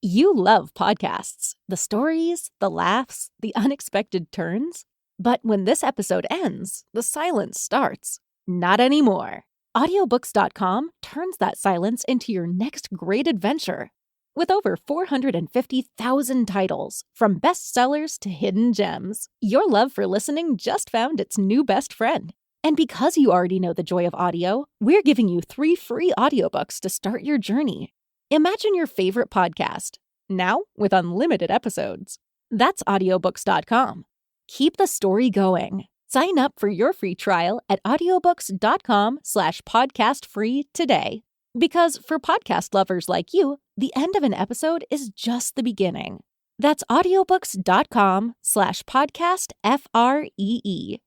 You love podcasts, the stories, the laughs, the unexpected turns. But when this episode ends, the silence starts. Not anymore. Audiobooks.com turns that silence into your next great adventure. With over 450,000 titles, from bestsellers to hidden gems, your love for listening just found its new best friend. And because you already know the joy of audio, we're giving you 3 free audiobooks to start your journey. Imagine your favorite podcast, now with unlimited episodes. That's audiobooks.com. Keep the story going. Sign up for your free trial at audiobooks.com/podcastfree today. Because for podcast lovers like you, the end of an episode is just the beginning. That's audiobooks.com/podcastfree.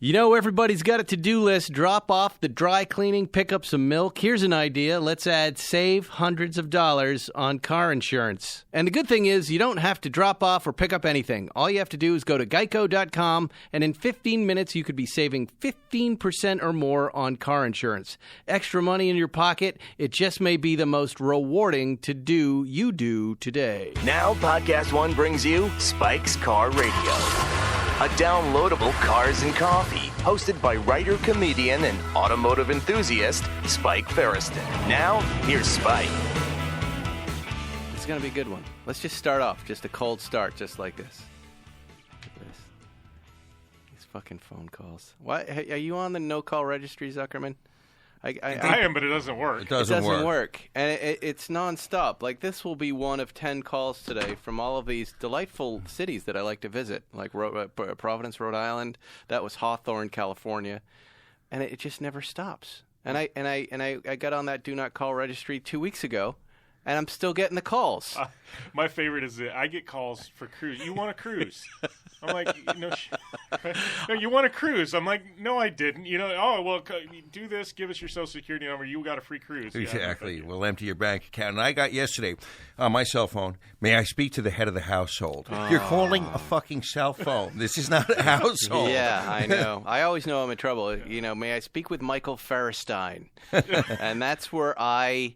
You know, everybody's got a to-do list. Drop off the dry cleaning, pick up some milk. Here's an idea. Let's save hundreds of dollars on car insurance. And the good thing is you don't have to drop off or pick up anything. All you have to do is go to geico.com, and in 15 minutes you could be saving 15% or more on car insurance. Extra money in your pocket. It just may be the most rewarding to-do you do today. Now, Podcast One brings you Spike's Car Radio. A downloadable cars and coffee, hosted by writer, comedian, and automotive enthusiast, Spike Ferriston. Now, here's Spike. It's going to be a good one. Let's just start off, just a cold start, just like this. Look at this. These fucking phone calls. What? Are you on the no-call registry, Zuckerman? I am, but it doesn't work. It doesn't work. And it's nonstop. Like, this will be one of 10 calls today from all of these delightful cities that I like to visit, like Providence, Rhode Island. That was Hawthorne, California. And it just never stops. And I got on that do not call registry 2 weeks ago, and I'm still getting the calls. My favorite is that I get calls for cruise. You want a cruise? I'm like, no, you want a cruise? I'm like, no, I didn't. Do this, give us your social security number. You got a free cruise. Exactly. Yeah, we'll empty your bank account. And I got yesterday on my cell phone, may I speak to the head of the household? Oh. You're calling a fucking cell phone. This is not a household. Yeah, I know. I always know I'm in trouble. May I speak with Michael Ferrisstein? And that's where I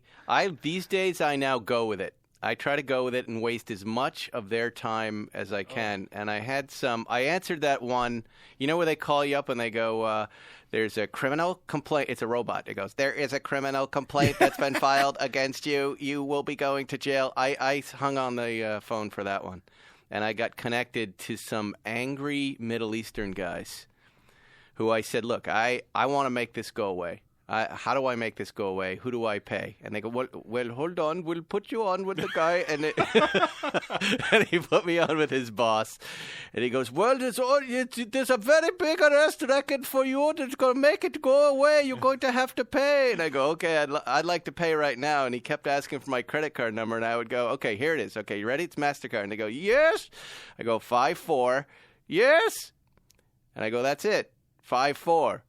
these days I now go with it. I try to go with it and waste as much of their time as I can. And I answered that one, where they call you up and they go, there's a criminal complaint. It's a robot. It goes, there is a criminal complaint that's been filed against you. You will be going to jail. I hung on the phone for that one. And I got connected to some angry Middle Eastern guys who I said, look, I want to make this go away. How do I make this go away? Who do I pay? And they go, well, hold on. We'll put you on with the guy. And, and he put me on with his boss. And he goes, well, there's a very big arrest record for you that's going to make it go away. You're going to have to pay. And I go, okay, I'd like to pay right now. And he kept asking for my credit card number. And I would go, okay, here it is. Okay, you ready? It's MasterCard. And they go, yes. I go, 54. Yes. And I go, that's it. 54.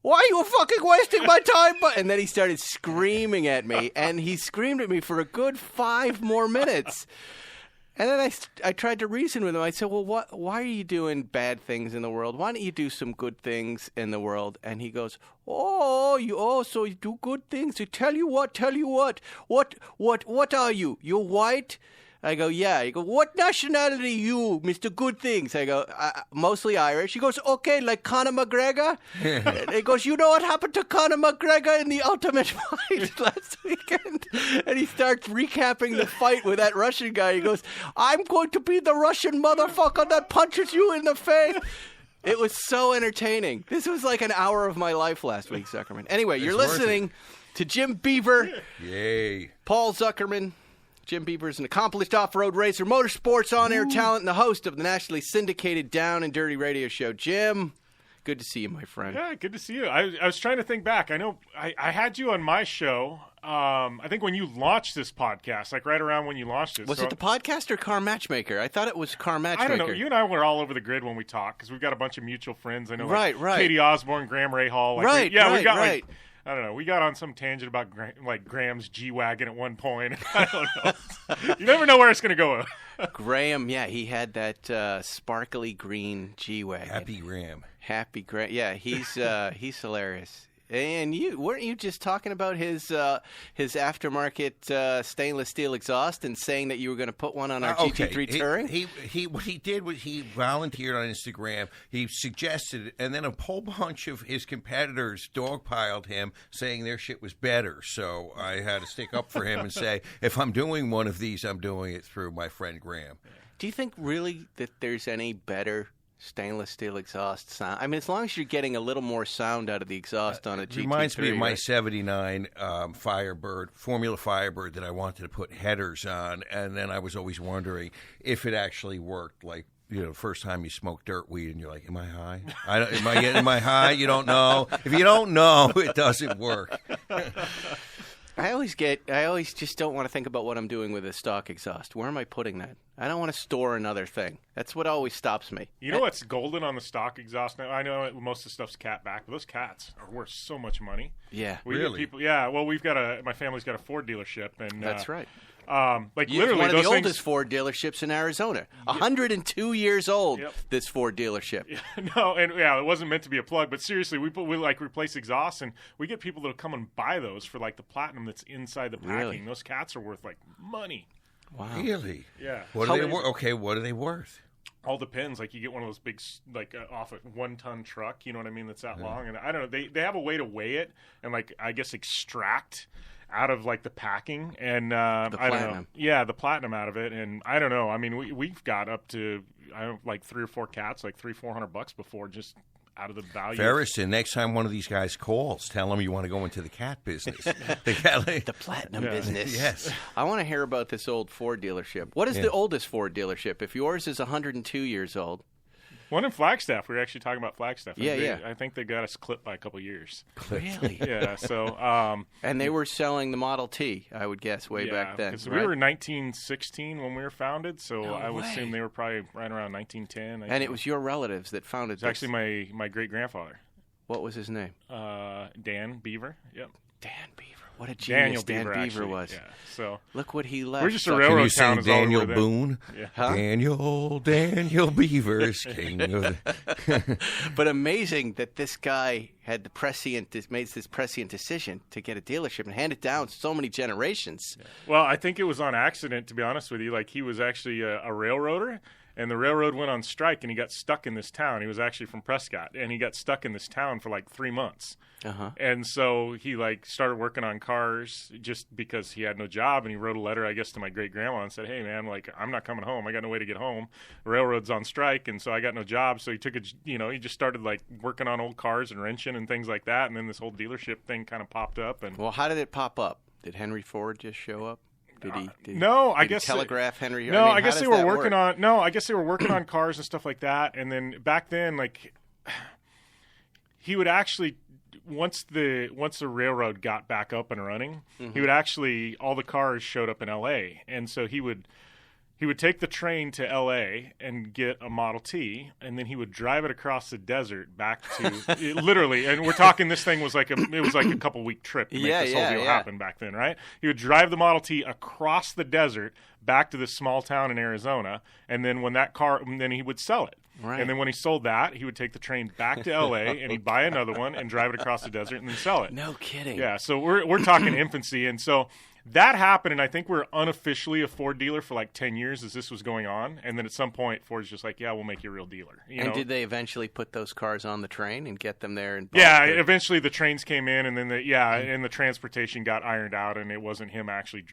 Why are you fucking wasting my time? And then he started screaming at me, and he screamed at me for a good 5 more minutes. And then I tried to reason with him. I said, well, why are you doing bad things in the world? Why don't you do some good things in the world? And he goes, so you do good things. So tell you what. What are you? You're white? I go, yeah. He goes, what nationality are you, Mr. Good Things? I go, mostly Irish. He goes, okay, like Conor McGregor? And he goes, you know what happened to Conor McGregor in the Ultimate Fight last weekend? And he starts recapping the fight with that Russian guy. He goes, I'm going to be the Russian motherfucker that punches you in the face. It was so entertaining. This was like an hour of my life last week, Zuckerman. Anyway, you're listening to Jim Beaver. Yay. Paul Zuckerman. Jim Beaver is an accomplished off-road racer, motorsports on-air talent, and the host of the nationally syndicated Down and Dirty radio show. Jim, good to see you, my friend. Yeah, good to see you. I was trying to think back. I know I had you on my show, I think when you launched this podcast, like right around when you launched it. Was it the podcast or Car Matchmaker? I thought it was Car Matchmaker. I don't know. You and I were all over the grid when we talked because we've got a bunch of mutual friends. I know, right. Katie Osborne, Graham Rahal. Right. I don't know. We got on some tangent about Graham's G-Wagon at one point. I don't know. You never know where it's going to go. Graham, yeah, he had that sparkly green G-Wagon. Happy Graham. Yeah, he's hilarious. And weren't you just talking about his aftermarket stainless steel exhaust and saying that you were going to put one on our GT3 Touring? He what he did was he volunteered on Instagram. He suggested it, and then a whole bunch of his competitors dogpiled him, saying their shit was better. So I had to stick up for him and say, if I'm doing one of these, I'm doing it through my friend Graham. Do you think really that there's any better stainless steel exhaust sound? I mean, as long as you're getting a little more sound out of the exhaust on a GT3. Reminds me of my right? 79 Firebird, Formula Firebird, that I wanted to put headers on, and then I was always wondering if it actually worked. Like, first time you smoke dirt weed, and you're like, am I high? Am I high? You don't know. If you don't know, it doesn't work. I always just don't want to think about what I'm doing with a stock exhaust. Where am I putting that? I don't want to store another thing. That's what always stops me. You know what's golden on the stock exhaust now? I know most of the stuff's cat back, but those cats are worth so much money. Yeah, really? Well, my family's got a Ford dealership, and that's right. Literally, one of those the things... oldest Ford dealerships in Arizona. 102 years old. Yep. This Ford dealership. No, and it wasn't meant to be a plug, but seriously, we replace exhausts, and we get people that'll come and buy those for like the platinum that's inside the packing. Really? Those cats are worth like money. Wow. Really? Yeah. What are they worth? Okay, what are they worth? All depends. Like, you get one of those big, off a 1-ton truck, you know what I mean, that's that long. And I don't know, they have a way to weigh it and, I guess, extract out of, the packing. And I don't know. Yeah, the platinum out of it. And I don't know. I mean, we've got up to, 3 or 4 cats, $300-$400 before, just out of the value. Ferriston, next time one of these guys calls, tell them you want to go into the cat business. The platinum business. Yes. I want to hear about this old Ford dealership. What is the oldest Ford dealership? If yours is 102 years old. One in Flagstaff. We were actually talking about Flagstaff. I think they got us clipped by a couple years. Really? Yeah. So. And they were selling the Model T, I would guess, way back then. Because we were 1916 when we were founded, so I would assume they were probably right around 1910. And it was your relatives that founded this. It's actually my great grandfather. What was his name? Dan Beaver. Yep. Dan Beaver. What a genius Daniel Beaver was. Yeah. So look what he left. We're just a railroad town. Can you sing Daniel Boone? Yeah. Huh? Daniel Beaver is king of the... But amazing that this guy had made this prescient decision to get a dealership and hand it down so many generations. Yeah. Well, I think it was on accident, to be honest with you. He was actually a railroader. And the railroad went on strike, and he got stuck in this town. He was actually from Prescott, and he got stuck in this town for 3 months. Uh-huh. And so he started working on cars just because he had no job. And he wrote a letter, I guess, to my great grandma and said, "Hey, man, I'm not coming home. I got no way to get home. The railroad's on strike, and so I got no job." So he took he just started working on old cars and wrenching and things like that. And then this whole dealership thing kind of popped up. And well, how did it pop up? Did Henry Ford just show up? Did he telegraph Henry? No, I guess they were working on. No, I guess they were working on cars and stuff like that. And then back then, he would actually once the railroad got back up and running, he would actually all the cars showed up in L.A. and so he would take the train to L.A. and get a Model T, and then he would drive it across the desert back to literally. And we're talking, this thing was a couple week trip to make this whole deal happen back then, right? He would drive the Model T across the desert back to this small town in Arizona, and then then he would sell it. Right. And then when he sold that, he would take the train back to L.A. and he'd buy another one and drive it across the desert and then sell it. No kidding. Yeah, so we're talking infancy, and so. That happened, and I think we're unofficially a Ford dealer for 10 years as this was going on. And then at some point, Ford's just yeah, we'll make you a real dealer. Did they eventually put those cars on the train and get them there? Yeah, eventually the trains came in, and then and the transportation got ironed out, and it wasn't him actually,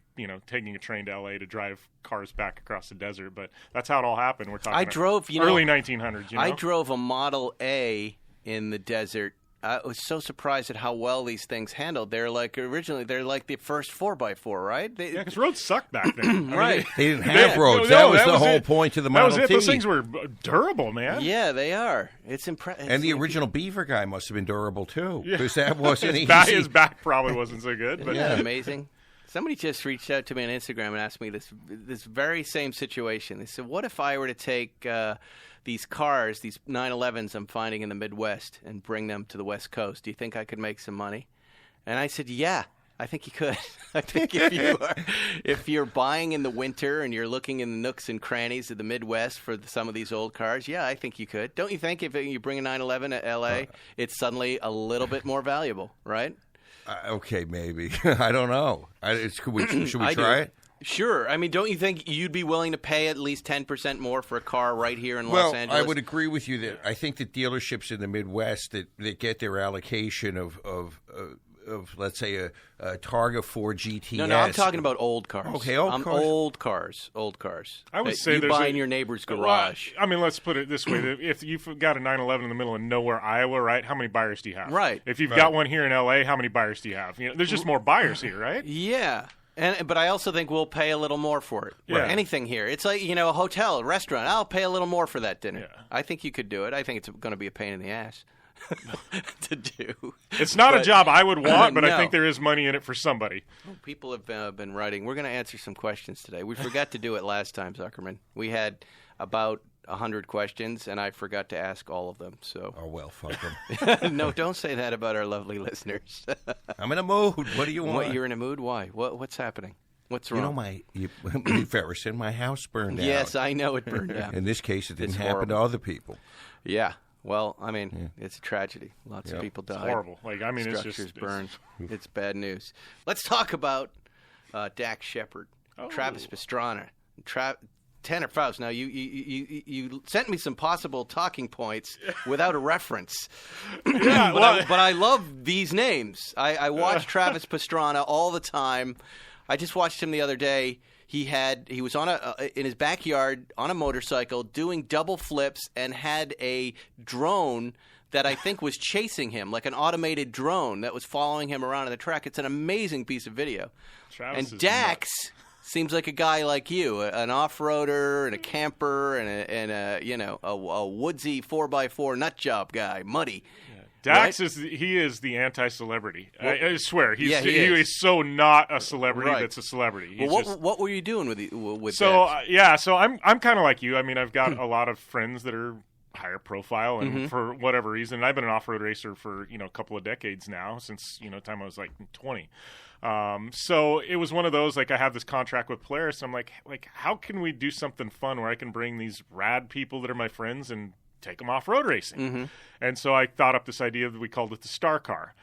taking a train to L.A. to drive cars back across the desert. But that's how it all happened. We're talking early 1900s. I drove a Model A in the desert. I was so surprised at how well these things handled. They're originally the first 4x4, right? Yeah, because roads sucked back then. Right. They didn't have roads. That was the whole point to the Model T. That was it. Those things were durable, man. Yeah, they are. It's impressive. And the original Beaver guy must have been durable, too, because that wasn't easy. His back probably wasn't so good. But. Isn't that amazing? Somebody just reached out to me on Instagram and asked me this very same situation. They said, what if I were to take these cars, these 911s I'm finding in the Midwest, and bring them to the West Coast? Do you think I could make some money? And I said, yeah. I think you could. I think if you're buying in the winter and you're looking in the nooks and crannies of the Midwest for some of these old cars, yeah, I think you could. Don't you think if you bring a 911 to L.A., it's suddenly a little bit more valuable, right? Okay, maybe. I don't know. Should we try it? Sure. I mean, don't you think you'd be willing to pay at least 10% more for a car right here in Los Angeles? Well, I would agree with you that I think that dealerships in the Midwest that get their allocation of let's say a Targa 4 GTS. No, I'm talking about old cars. Okay, old cars. Old cars. I would say you buy in your neighbor's garage. Well, I mean, let's put it this way: if you've got a 911 in the middle of nowhere, Iowa, right? How many buyers do you have? Right. If you've got one here in LA, how many buyers do you have? There's just more buyers here, right? Yeah. But I also think we'll pay a little more for it. Yeah. Anything here. It's like, a hotel, a restaurant. I'll pay a little more for that dinner. Yeah. I think you could do it. I think it's going to be a pain in the ass to do. It's not a job I would want, but No. I think there is money in it for somebody. People have been writing. We're going to answer some questions today. We forgot to do it last time, Zuckerman. We had about 100 questions, and I forgot to ask all of them. So. Oh, well, fuck them. No, don't say that about our lovely listeners. I'm in a mood. What do you want? What, you're in a mood? Why? What's happening? What's wrong? Ferguson, my house burned down. Yes, I know it burned down. In this case, it didn't It's happen horrible. to other people. Yeah. Well, I mean, it's a tragedy. Lots of people died. It's horrible. Structures burned. It's bad news. Let's talk about Dax Shepard, Travis Pastrana, Tanner Faust. Now, you sent me some possible talking points without a reference. Yeah, but I love these names. I watch Travis Pastrana all the time. I just watched him the other day. He was on in his backyard on a motorcycle doing double flips and had a drone that I think was chasing him, like an automated drone that was following him around on the track. It's an amazing piece of video. Travis and Dax seems like a guy like you, an off-roader and a camper and a woodsy 4x4 nut job guy, muddy. Dax right? is the anti-celebrity. I swear he is so not a celebrity right. that's a celebrity. Well, what were you doing with so Dax? So I'm kind of like you. I mean, I've got a lot of friends that are higher profile, and for whatever reason, I've been an off-road racer for a couple of decades now, since time I was like 20. So it was one of those, like, I have this contract with Polaris. I'm like, how can we do something fun where I can bring these rad people that are my friends and take them off-road racing? And so I thought up this idea that we called it the Star Car.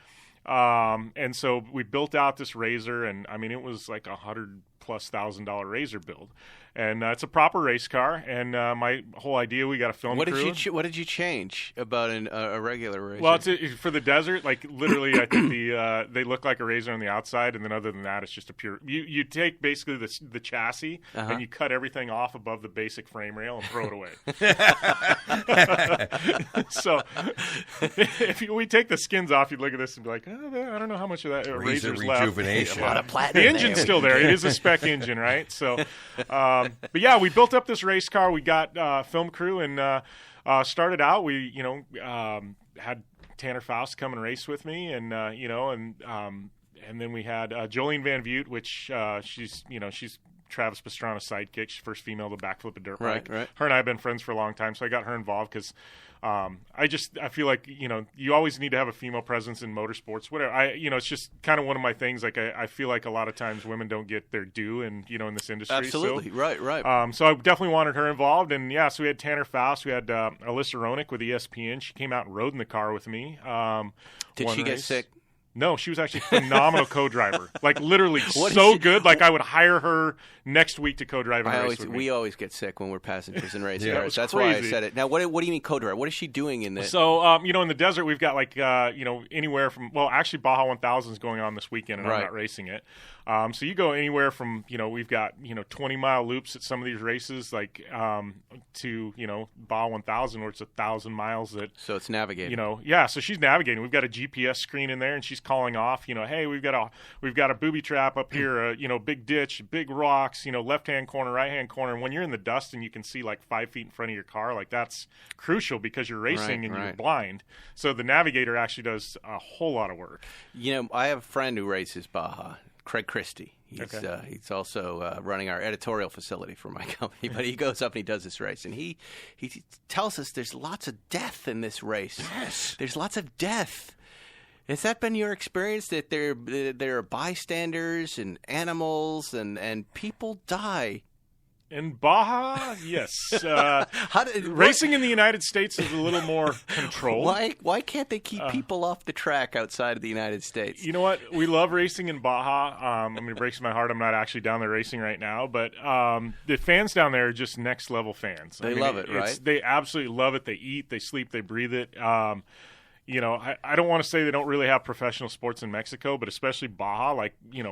And so we built out this RZR, and I mean, it was like $100,000+ RZR build. And it's a proper race car. And my whole idea, we got a film crew. What did you change about a regular RZR? Well, for the desert, like literally, I think they look like a RZR on the outside, and then other than that, it's just a pure. You take basically the chassis and you cut everything off above the basic frame rail and throw it away. So if we take the skins off, you'd look at this and be like, I don't know how much of that RZR's left. Rejuvenation. A lot of platinum. The engine's still there. It is a spec engine, right? So, but yeah, we built up this race car. We got film crew and started out. We had Tanner Faust come and race with me, and then we had Jolene Van Vute, which she's Travis Pastrana's sidekick. She's first female to backflip a dirt bike. Right. Her and I have been friends for a long time, so I got her involved because I feel like you always need to have a female presence in motorsports. Whatever. it's just kind of one of my things. Like I feel like a lot of times women don't get their due in this industry. Absolutely. So, Right. So I definitely wanted her involved, and so we had Tanner Faust. We had Alyssa Ronick with ESPN. She came out and rode in the car with me. Did she get sick? No, she was actually a phenomenal co-driver. Like literally so good. Like I would hire her next week to co-drive and race with me. We always get sick when we're passengers in race Yeah, cars. That's crazy. why I said it. Now, what do you mean co-driver? What is she doing in this? So, in the desert, we've got like, anywhere from, actually Baja 1000 is going on this weekend, and I'm not racing it. So you go anywhere from, we've got, 20-mile loops at some of these races, like, to, Baja 1000, where it's 1,000 miles. So it's navigating. So she's navigating. We've got a GPS screen in there, and she's calling off, hey, we've got a booby trap up here, big ditch, big rocks, left-hand corner, right-hand corner. And when you're in the dust and you can see like 5 feet in front of your car, like that's crucial because you're racing and you're blind. So the navigator actually does a whole lot of work. I have a friend who races Baja, Craig Christie. He's also running our editorial facility for my company, but he goes up and he does this race, and he tells us there's lots of death in this race. Yes. There's lots of death. Has that been your experience, that there are bystanders and animals and people die? In Baja, yes. Racing in the United States is a little more controlled. Why can't they keep people off the track outside of the United States? You know what? We love racing in Baja. It breaks my heart I'm not actually down there racing right now, but the fans down there are just next level fans. They love it, right? They absolutely love it. They eat, they sleep, they breathe it. I don't want to say they don't really have professional sports in Mexico, but especially Baja,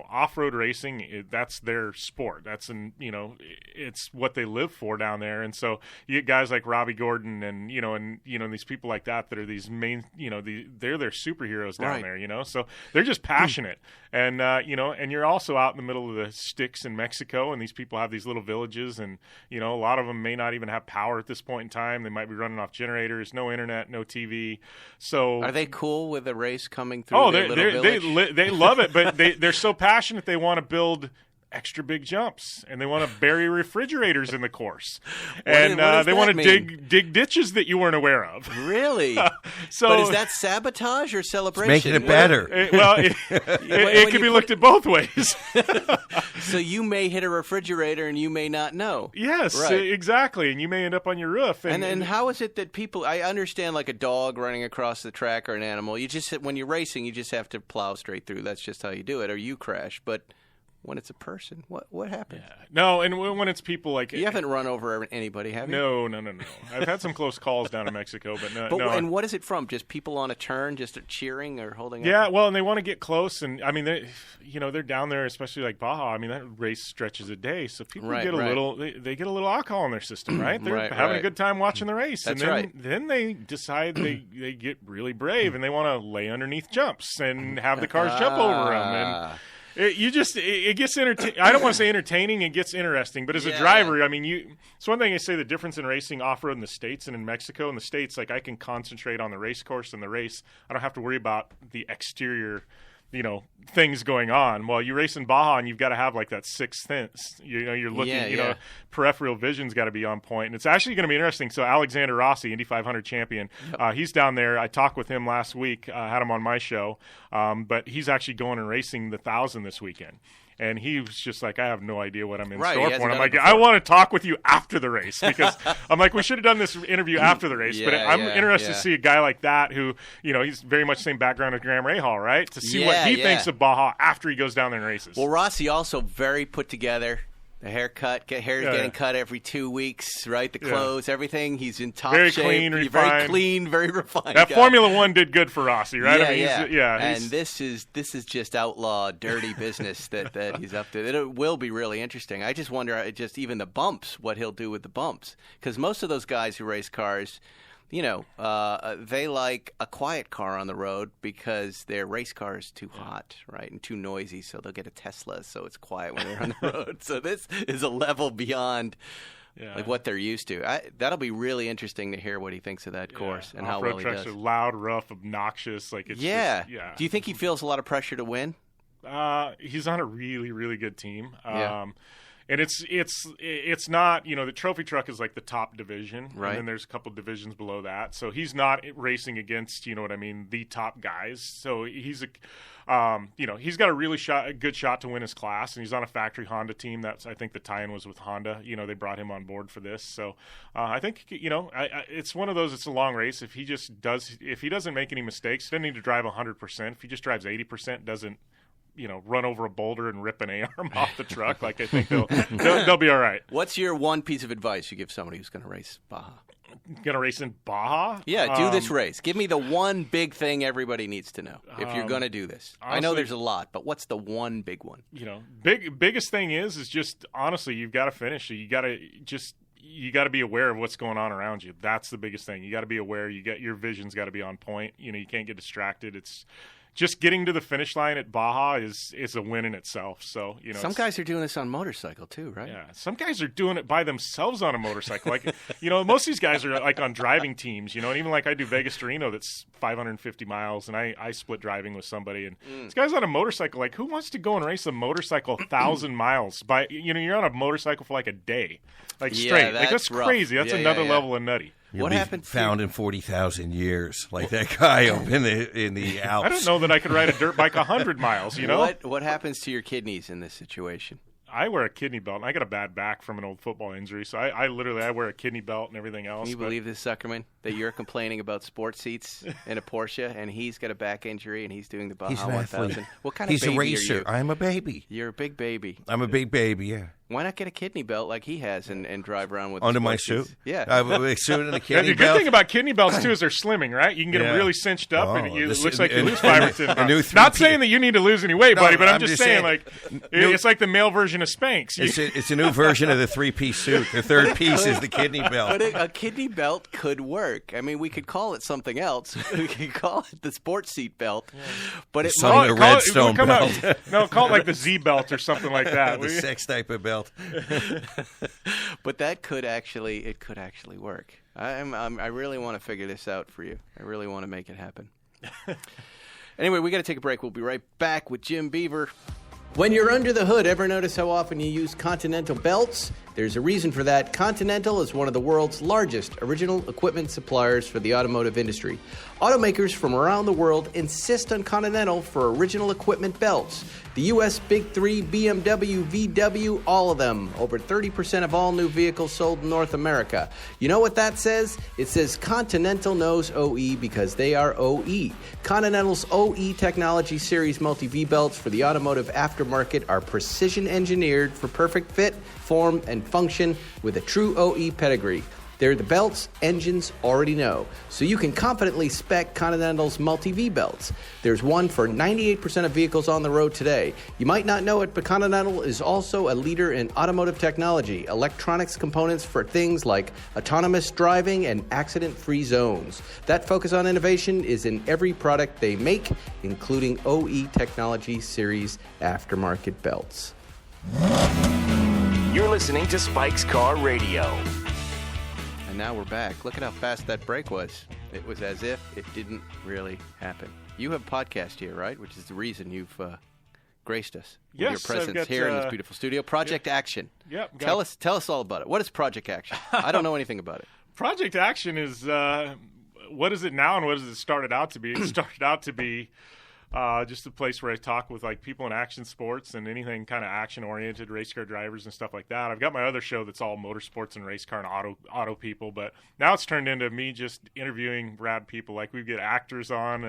off-road racing, that's their sport. It's what they live for down there. And so you get guys like Robbie Gordon and these people like that are these main, they're their superheroes down there, so they're just passionate. And, and you're also out in the middle of the sticks in Mexico, and these people have these little villages, and, a lot of them may not even have power at this point in time. They might be running off generators, no internet, no TV. So are they cool with the race coming through? Oh, their little village? they love it, but they're so passionate they want to build extra big jumps, and they want to bury refrigerators in the course, and they want to dig ditches that you weren't aware of. Really? But is that sabotage or celebration? It's making it better. It can be looked at both ways. So you may hit a refrigerator and you may not know. Yes, right. Exactly, and you may end up on your roof. And how is it that people? I understand, like a dog running across the track or an animal. When you're racing, you just have to plow straight through. That's just how you do it, or you crash. But when it's a person, what happens? Yeah. No, and when it's people like... You haven't run over anybody, have you? No. I've had some close calls down in Mexico, but no. And what is it from? Just people on a turn, just cheering or holding up? Yeah, well, and they want to get close, and, they're down there, especially like Baja. That race stretches a day, so people get a little... They get a little alcohol in their system, right? They're having a good time watching the race. That's and then they decide they get really brave, and they want to lay underneath jumps and have the cars jump over them, and... It gets I don't want to say entertaining. It gets interesting. But as a driver, it's one thing I say the difference in racing off-road in the States and in Mexico. In the States, I can concentrate on the race course and the race. I don't have to worry about the exterior, things going on. Well, you race in Baja and you've got to have like that sixth sense. You're looking, peripheral vision's got to be on point. And it's actually going to be interesting. So Alexander Rossi, Indy 500 champion, he's down there. I talked with him last week, had him on my show. But he's actually going and racing the 1,000 this weekend. And he was just like, I have no idea what I'm in store for. And I'm like, I want to talk with you after the race, because I'm like, we should have done this interview after the race. But I'm interested to see a guy like that who, he's very much the same background as Graham Rahal, right? To see what he thinks of Baja after he goes down there and races. Well, Rossi also very put together. The haircut, hair's getting cut every 2 weeks, right? The clothes, everything. He's in top very shape. Clean, refined. Very clean, very refined. That Formula One did good for Rossi, right? And this is just outlaw, dirty business that he's up to. It will be really interesting. I just wonder, even the bumps, what he'll do with the bumps, because most of those guys who race cars, they like a quiet car on the road because their race car is too hot, right, and too noisy, so they'll get a Tesla so it's quiet when they're on the road. So this is a level beyond like what they're used to. That'll be really interesting to hear what he thinks of that course and how well he does. Are loud, rough, obnoxious. Like it's just. Do you think he feels a lot of pressure to win? He's on a really, really good team. And it's not, the trophy truck is like the top division, right? And then there's a couple divisions below that. So he's not racing against, the top guys. So he's he's got a really good shot to win his class, and he's on a factory Honda team. I think the tie-in was with Honda. They brought him on board for this. So I think it's one of those. It's a long race. If he doesn't make any mistakes, he doesn't need to drive 100%. If he just drives 80%, doesn't run over a boulder and rip an A-arm off the truck, I think they'll be all right. What's your one piece of advice you give somebody who's going to race Baja? Going to race in Baja? Yeah, do this race. Give me the one big thing everybody needs to know if you're going to do this. Honestly, I know there's a lot, but what's the one big one? Biggest thing is just honestly, you've got to finish. You got to be aware of what's going on around you. That's the biggest thing. You got to be aware. Your vision's got to be on point. You can't get distracted. It's just getting to the finish line at Baja is a win in itself. So some guys are doing this on motorcycle too, right? Yeah, some guys are doing it by themselves on a motorcycle. Like most of these guys are like on driving teams. And even like I do Vegas to Reno, that's 550 miles, and I split driving with somebody. And this guy's on a motorcycle. Like, who wants to go and race a motorcycle 1,000 miles? You're on a motorcycle for like a day, like straight. That's crazy. That's another level of nutty. You'll What be happened to found in 40,000 years, like that guy up in the Alps. I don't know that I could ride a dirt bike 100 miles, you know? What happens to your kidneys in this situation? I wear a kidney belt, and I got a bad back from an old football injury, so I literally wear a kidney belt and everything else. Can you believe this, Zuckerman, that you're complaining about sports seats in a Porsche, and he's got a back injury, and he's doing the Baja He's an 1000? athlete. What kind He's of baby a racer. are you? I'm a baby. You're a big baby. I'm a big baby, yeah. Why not get a kidney belt like he has and drive around with Under the my sports suit? seats? Yeah. I have a suit and a And kidney the good belt. thing about kidney belts, too, is they're slimming, right? You can get them Yeah. really cinched up, and it this- looks like you and- lose 5 or 10 a new pounds. Not 3P. saying that you need to lose any weight, No, buddy, but I'm I'm just just saying, saying, like, it's like the male version of Spanx. It's a new version of the 3-piece suit. The third piece is the kidney belt. But a kidney belt could work. I mean, we could call it something else. We could call it the sports seat belt. But it Son might, of the Redstone come belt. No, call it like the Z belt or something like that. The sex type of belt. but that could actually work. I really want to figure this out for you. I really want to make it happen. Anyway, we got to take a break. We'll be right back with Jim Beaver. When you're under the hood, ever notice how often you use Continental belts? There's a reason for that. Continental is one of the world's largest original equipment suppliers for the automotive industry. Automakers from around the world insist on Continental for original equipment belts. The U.S. Big Three, BMW, VW, all of them. Over 30% of all new vehicles sold in North America. You know what that says? It says Continental knows OE because they are OE. Continental's OE Technology Series Multi-V belts for the automotive aftermarket are precision engineered for perfect fit, form, and function with a true OE pedigree. They're the belts engines already know, so you can confidently spec Continental's Multi-V belts. There's one for 98% of vehicles on the road today. You might not know it, but Continental is also a leader in automotive technology, electronics components for things like autonomous driving and accident-free zones. That focus on innovation is in every product they make, including OE Technology Series aftermarket belts. You're listening to Spike's Car Radio. And now we're back. Look at how fast that break was. It was as if it didn't really happen. You have a podcast here, right? Which is the reason you've graced us with Yes, your presence I've got, here in this beautiful studio. Project Action. Yep. Tell us all about it. What is Project Action? I don't know anything about it. Project Action is what is it now and what has it started out to be? It started out to be just a place where I talk with like people in action sports and anything kind of action-oriented, race car drivers and stuff like that. I've got my other show that's all motorsports and race car and auto people, but now it's turned into me just interviewing rad people. Like we get actors on,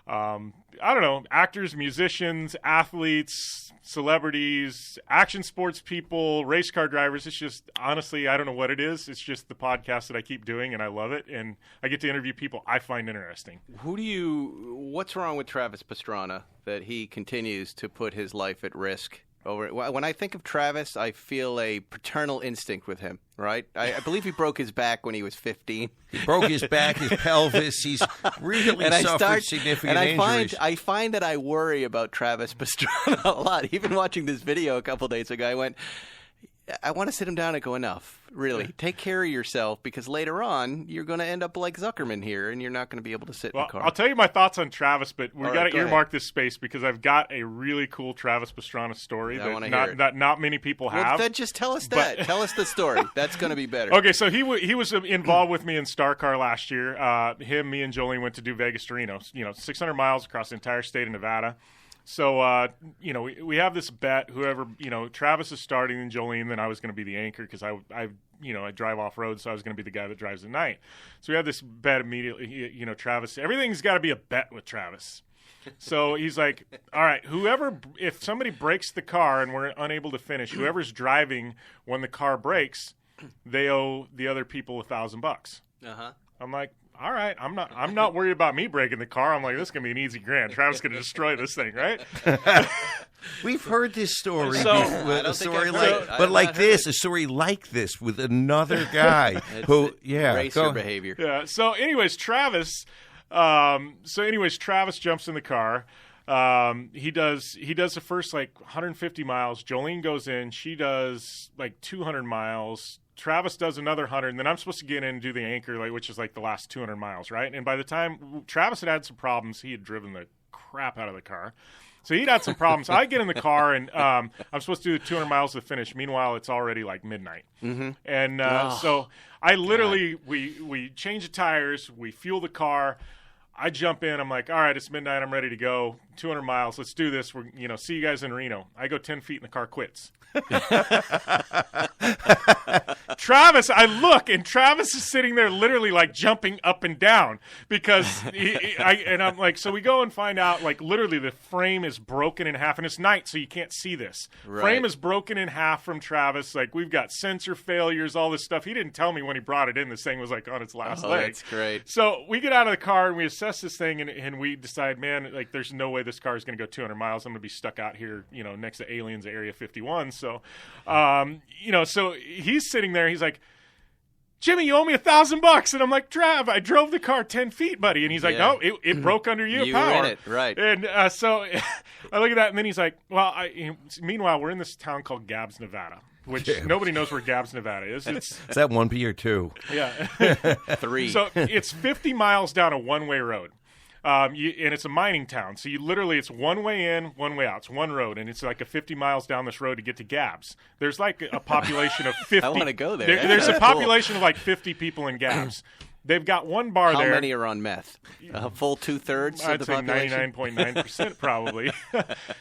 I don't know, actors, musicians, athletes, celebrities, action sports people, race car drivers. It's just, honestly, I don't know what it is. It's just the podcast that I keep doing, and I love it. And I get to interview people I find interesting. What's wrong with Travis Pastrana that he continues to put his life at risk? When I think of Travis, I feel a paternal instinct with him, right? I believe he broke his back when he was 15. He broke his back, his pelvis. He's really suffered significant injuries. I find that I worry about Travis Pastrana a lot. Even watching this video a couple days ago, I went, I want to sit him down and go, enough. Really, take care of yourself, because later on you're going to end up like Zuckerman here, and you're not going to be able to sit in the car. I'll tell you my thoughts on Travis, but we've got to go earmark this space because I've got a really cool Travis Pastrana story that not many people have. Well, then just tell us that. Tell us the story. That's going to be better. Okay, so he was involved with me in Star Car last year. Me, and Jolene went to do Vegas to Reno. 600 miles across the entire state of Nevada. So, we have this bet. Whoever, Travis is starting and Jolene, then I was going to be the anchor because I drive off-road, so I was going to be the guy that drives at night. So we had this bet immediately. Travis, everything's got to be a bet with Travis. So he's like, all right, if somebody breaks the car and we're unable to finish, whoever's driving when the car breaks, they owe the other people $1,000. Uh-huh. I'm like, all right, I'm not worried about me breaking the car. I'm like, this is going to be an easy grand. Travis is going to destroy this thing, right? We've heard this story, So- a story like this with another guy who, racer behavior. Yeah. So, anyways, Travis jumps in the car. He does the first 150 miles. Jolene goes in. She does 200 miles. Travis does another 100, and then I'm supposed to get in and do the anchor, which is the last 200 miles, right? And by the time Travis had some problems, he had driven the crap out of the car. So he'd had some problems. I get in the car, and I'm supposed to do the 200 miles to finish. Meanwhile, it's already like midnight. Mm-hmm. And so I literally, we change the tires, we fuel the car. I jump in. I'm like, all right, it's midnight. I'm ready to go. 200 miles. Let's do this. We're, see you guys in Reno. I go 10 feet and the car quits. Travis, I look, and Travis is sitting there literally like jumping up and down because I'm like, so we go and find out like literally the frame is broken in half, and it's night, so you can't see this. Right. Frame is broken in half from Travis. Like, we've got sensor failures, all this stuff. He didn't tell me when he brought it in. This thing was like on its last leg. That's great. So we get out of the car and we assess this thing, and we decide, man, like there's no way this car is going to go 200 miles. I'm going to be stuck out here, next to aliens at Area 51. So, so he's sitting there. He's like, Jimmy, you owe me $1,000. And I'm like, Trav, I drove the car 10 feet, buddy. And he's like, no, it broke under your power. You were in it, right. And so I look at that, and then he's like, well, meanwhile, we're in this town called Gabbs, Nevada, which nobody knows where Gabbs, Nevada is. Is that 1P or 2? Yeah. 3. So it's 50 miles down a one-way road. And it's a mining town, so it's one way in, one way out. It's one road, and it's like a 50 miles down this road to get to Gabbs. There's like a population of 50. I want to go there. There's a population of like 50 people in Gabbs. They've got one bar there. How many are on meth? A full 2/3 of the population? I'd say 99.9% probably.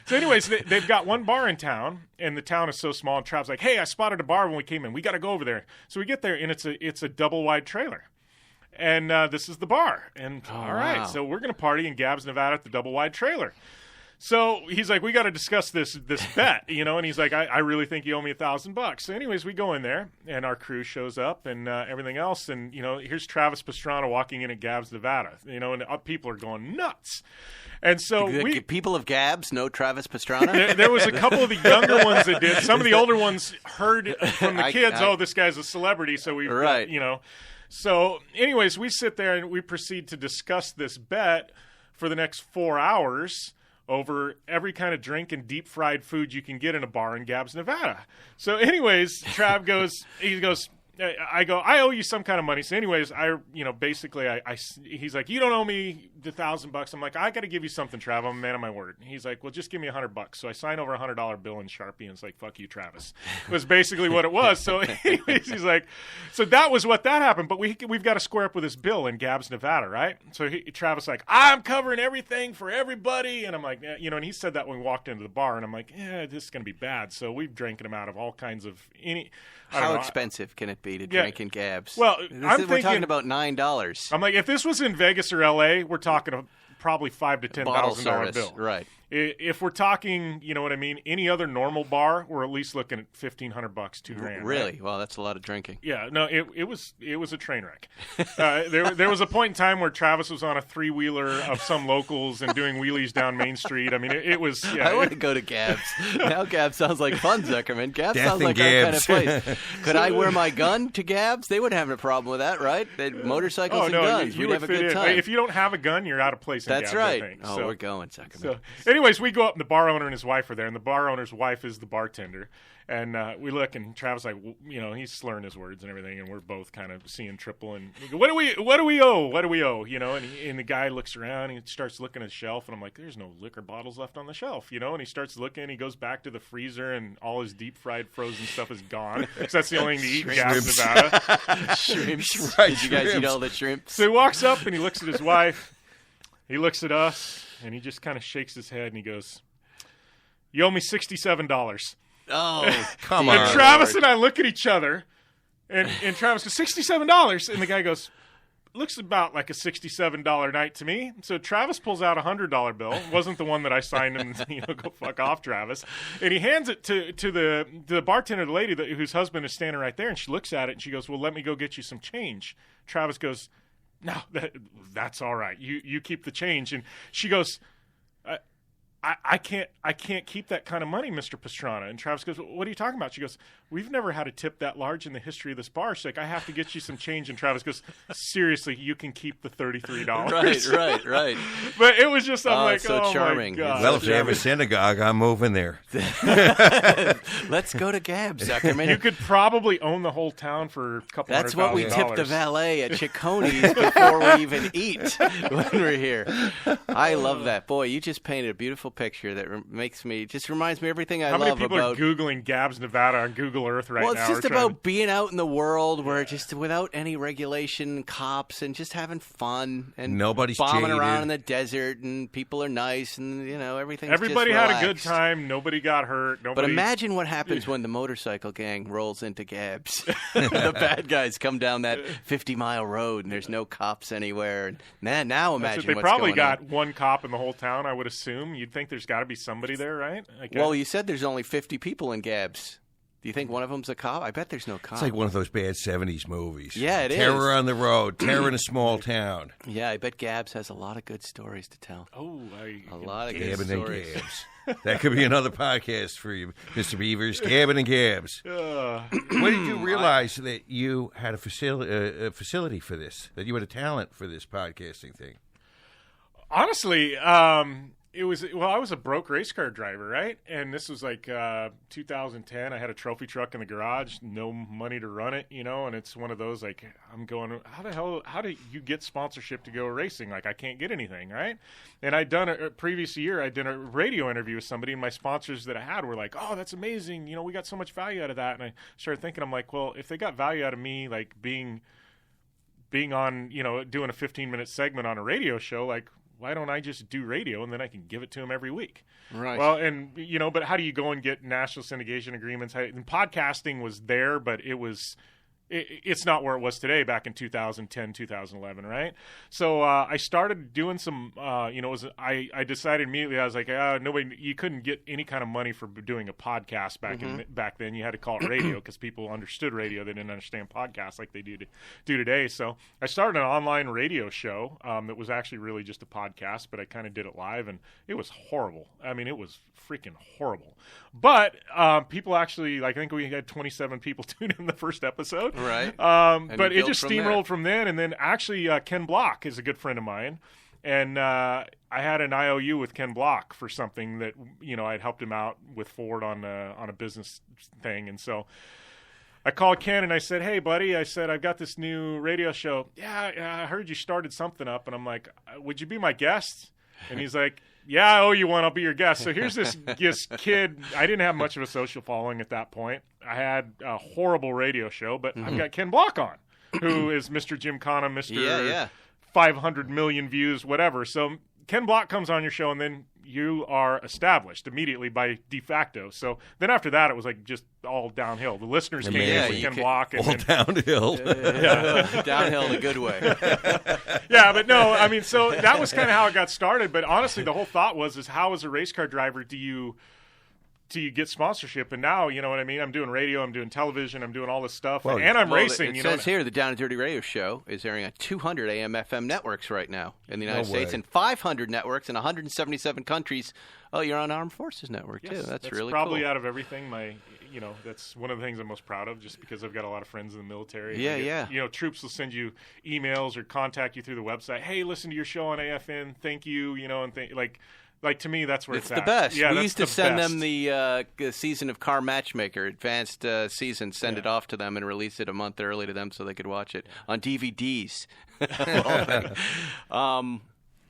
So anyways, they've got one bar in town, and the town is so small, and Trav's like, hey, I spotted a bar when we came in. We got to go over there. So we get there, and it's a double-wide trailer. And this is the bar. And all right, so we're going to party in Gabbs, Nevada at the double-wide trailer. So he's like, we got to discuss this bet, and he's like, I really think you owe me $1,000. So anyways, we go in there, and our crew shows up and everything else. And, here's Travis Pastrana walking in at Gabbs, Nevada, and people are going nuts. And so people of Gabbs know Travis Pastrana? There was a couple of the younger ones that did. Some of the older ones heard from the kids, this guy's a celebrity. So we, So, anyways, we sit there and we proceed to discuss this bet for the next 4 hours over every kind of drink and deep-fried food you can get in a bar in Gabbs, Nevada. So, anyways, Trav goes, I go, I owe you some kind of money. So anyways, he's like, you don't owe me the $1,000. I'm like, I got to give you something, Trav. I'm a man of my word. He's like, well, just give me $100. So I sign over $100 bill in Sharpie, and it's like, fuck you, Travis. Was basically what it was. So anyways, he's like, so that was what that happened. But we've got to square up with this bill in Gabbs, Nevada, right? So Travis like, I'm covering everything for everybody. And I'm like, and he said that when we walked into the bar, and I'm like, this is going to be bad. So we've drank him out of all kinds of How expensive can it be to drink in Gabbs? Well, we're talking about $9. I'm like, if this was in Vegas or L.A., we're talking probably $5,000 to $10,000 bill. Right. If we're talking, you know what I mean, any other normal bar, we're at least looking at $1,500, $2,000. Really? Right? Well, that's a lot of drinking. Yeah. No, it was a train wreck. There was a point in time where Travis was on a 3-wheeler of some locals and doing wheelies down Main Street. I mean, it was. Yeah, I want to go to Gabbs. Now Gabbs sounds like fun, Zuckerman. Gabbs sounds like Gabbs. our kind of place. Could I wear my gun to Gabbs? They wouldn't have a problem with that, right? Motorcycles and guns. We'd have a good time. If you don't have a gun, you're out of place in That's Gabbs, right. I think. Oh, we're going, Zuckerman. So, anyways, we go up, and the bar owner and his wife are there, and the bar owner's wife is the bartender. And we look, and Travis like, he's slurring his words and everything, and we're both kind of seeing triple. And we go, what do we owe? What do we owe? And the guy looks around, and he starts looking at the shelf, and I'm like, there's no liquor bottles left on the shelf, And he starts looking, he goes back to the freezer, and all his deep fried frozen stuff is gone, because that's the only thing to eat in Gabbs, Nevada. Shrimps. Right, Did you guys eat all the shrimps? So he walks up, and he looks at his wife. He looks at us, and he just kind of shakes his head, and he goes, you owe me $67. Oh, come and on. Travis and I look at each other, and Travis goes, $67? And the guy goes, looks about like a $67 night to me. So Travis pulls out a $100 bill. It wasn't the one that I signed him, go fuck off, Travis. And he hands it to the bartender, the lady whose husband is standing right there, and she looks at it, and she goes, well, let me go get you some change. Travis goes, no, that's all right. You keep the change. And she goes, I can't keep that kind of money, Mr. Pastrana. And Travis goes, what are you talking about? She goes, we've never had a tip that large in the history of this bar. She's like, I have to get you some change. And Travis goes, seriously, you can keep the $33. Right. But it was just, I'm like, so charming. My God. Well, if they have a synagogue, I'm moving there. Let's go to Gabbs, Zuckerman. You could probably own the whole town for a couple That's what we $100,000. tip the valet at Cicconi's before we even eat when we're here. I love that. Boy, you just painted a beautiful beautiful picture that just reminds me everything I How love many people about. are Googling Gabbs, Nevada on Google Earth right now? Well, it's just or trying about being out in the world where just without any regulation, cops, and just having fun and Nobody's bombing jaded. around in the desert, and people are nice, and everything's Everybody just had relaxed. a good time. Nobody got hurt. But Nobody... imagine what happens when the motorcycle gang rolls into Gabbs. The bad guys come down that 50-mile road, and there's no cops anywhere. And now imagine They what's probably going got on. one cop in the whole town, I would assume. You'd think there's got to be somebody there, right? Well, you said there's only 50 people in Gabbs. Do you think one of them's a cop? I bet there's no cop. It's like one of those bad 70s movies. Yeah, it is. Terror on the road, terror in a small town. Yeah, I bet Gabbs has a lot of good stories to tell. Oh, A lot of good Gabbin' and stories. Gabbs. That could be another podcast for you, Mr. Beavers. Gabbin' and Gabbs. When did you realize that you had a facility for this, that you had a talent for this podcasting thing? Honestly, it was I was a broke race car driver, right? And this was like 2010. I had a trophy truck in the garage, no money to run it, and it's one of those like I'm going, how do you get sponsorship to go racing? Like I can't get anything, right? And I'd done a previous year, I did a radio interview with somebody, and my sponsors that I had were like, "Oh, that's amazing! We got so much value out of that." And I started thinking, I'm like, well, if they got value out of me, like being on, doing a 15-minute segment on a radio show, like, why don't I just do radio and then I can give it to them every week? Right. Well, and, but how do you go and get national syndication agreements? And podcasting was there, but it's not where it was today back in 2010, 2011, right? So I started doing some, I decided immediately, I was like, you couldn't get any kind of money for doing a podcast back then. You had to call it radio because people understood radio. They didn't understand podcasts like they do today. So I started an online radio show that was actually really just a podcast, but I kind of did it live, and it was horrible. I mean, it was freaking horrible. But people actually, I think we had 27 people tune in the first episode. Right. But it just steamrolled from then. And then actually Ken Block is a good friend of mine. And I had an IOU with Ken Block for something that, I'd helped him out with Ford on a business thing. And so I called Ken and I said, "Hey, buddy," I said, "I've got this new radio show. Yeah, I heard you started something up." And I'm like, "Would you be my guest?" And he's like, "Yeah, I owe you one. I'll be your guest." So here's this kid. I didn't have much of a social following at that point. I had a horrible radio show, but I've got Ken Block on, who is Mr. Jim Conham, Mr. 500 million views, whatever. So Ken Block comes on your show, and then you are established immediately by de facto. So then after that, it was like just all downhill. The listeners came in with Ken Block. And all downhill. Downhill in a good way. Yeah, but no, I mean, so that was kind of how it got started. But honestly, the whole thought was how as a race car driver do you get sponsorship? And now, you know what I mean? I'm doing radio, I'm doing television, I'm doing all this stuff, and I'm racing. It says here the Down and Dirty Radio Show is airing on 200 AM FM networks right now in the United States and 500 networks in 177 countries. Oh, you're on Armed Forces Network, too. That's really probably cool. Out of everything, that's one of the things I'm most proud of, just because I've got a lot of friends in the military. Yeah. Troops will send you emails or contact you through the website. Hey, listen to your show on AFN. Thank you. Like to me, that's where it's the at. best. Yeah, we used to send best. them the season of Car Matchmaker, advanced season, send it off to them and release it a month early to them so they could watch it on DVDs. All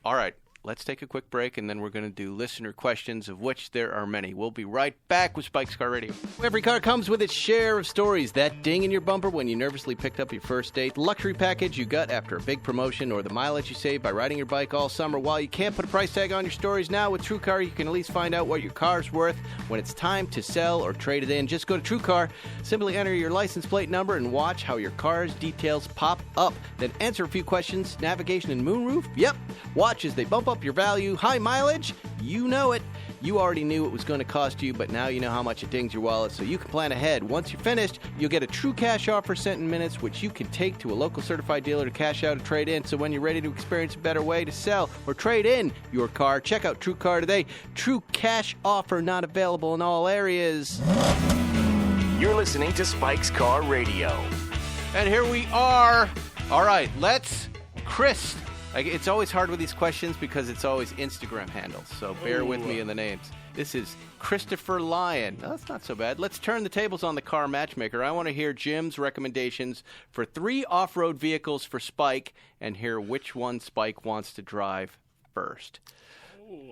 right. Let's take a quick break, and then we're going to do listener questions, of which there are many. We'll be right back with Spike's Car Radio. Every car comes with its share of stories. That ding in your bumper when you nervously picked up your first date, the luxury package you got after a big promotion, or the mileage you saved by riding your bike all summer. While you can't put a price tag on your stories now, with TrueCar, you can at least find out what your car's worth when it's time to sell or trade it in. Just go to TrueCar, simply enter your license plate number, and watch how your car's details pop up. Then answer a few questions. Navigation and moonroof? Yep. Watch as they bump up your value. High mileage? You know it. You already knew it was going to cost you, but now you know how much it dings your wallet, so you can plan ahead. Once you're finished, you'll get a true cash offer sent in minutes, which you can take to a local certified dealer to cash out or trade in. So when you're ready to experience a better way to sell or trade in your car, check out TrueCar today. True cash offer not available in all areas. You're listening to Spike's Car Radio. And here we are. All right, Chris. It's always hard with these questions because it's always Instagram handles, so bear with me in the names. This is Christopher Lyon. No, that's not so bad. Let's turn the tables on the Car Matchmaker. I want to hear Jim's recommendations for 3 off-road vehicles for Spike and hear which one Spike wants to drive first.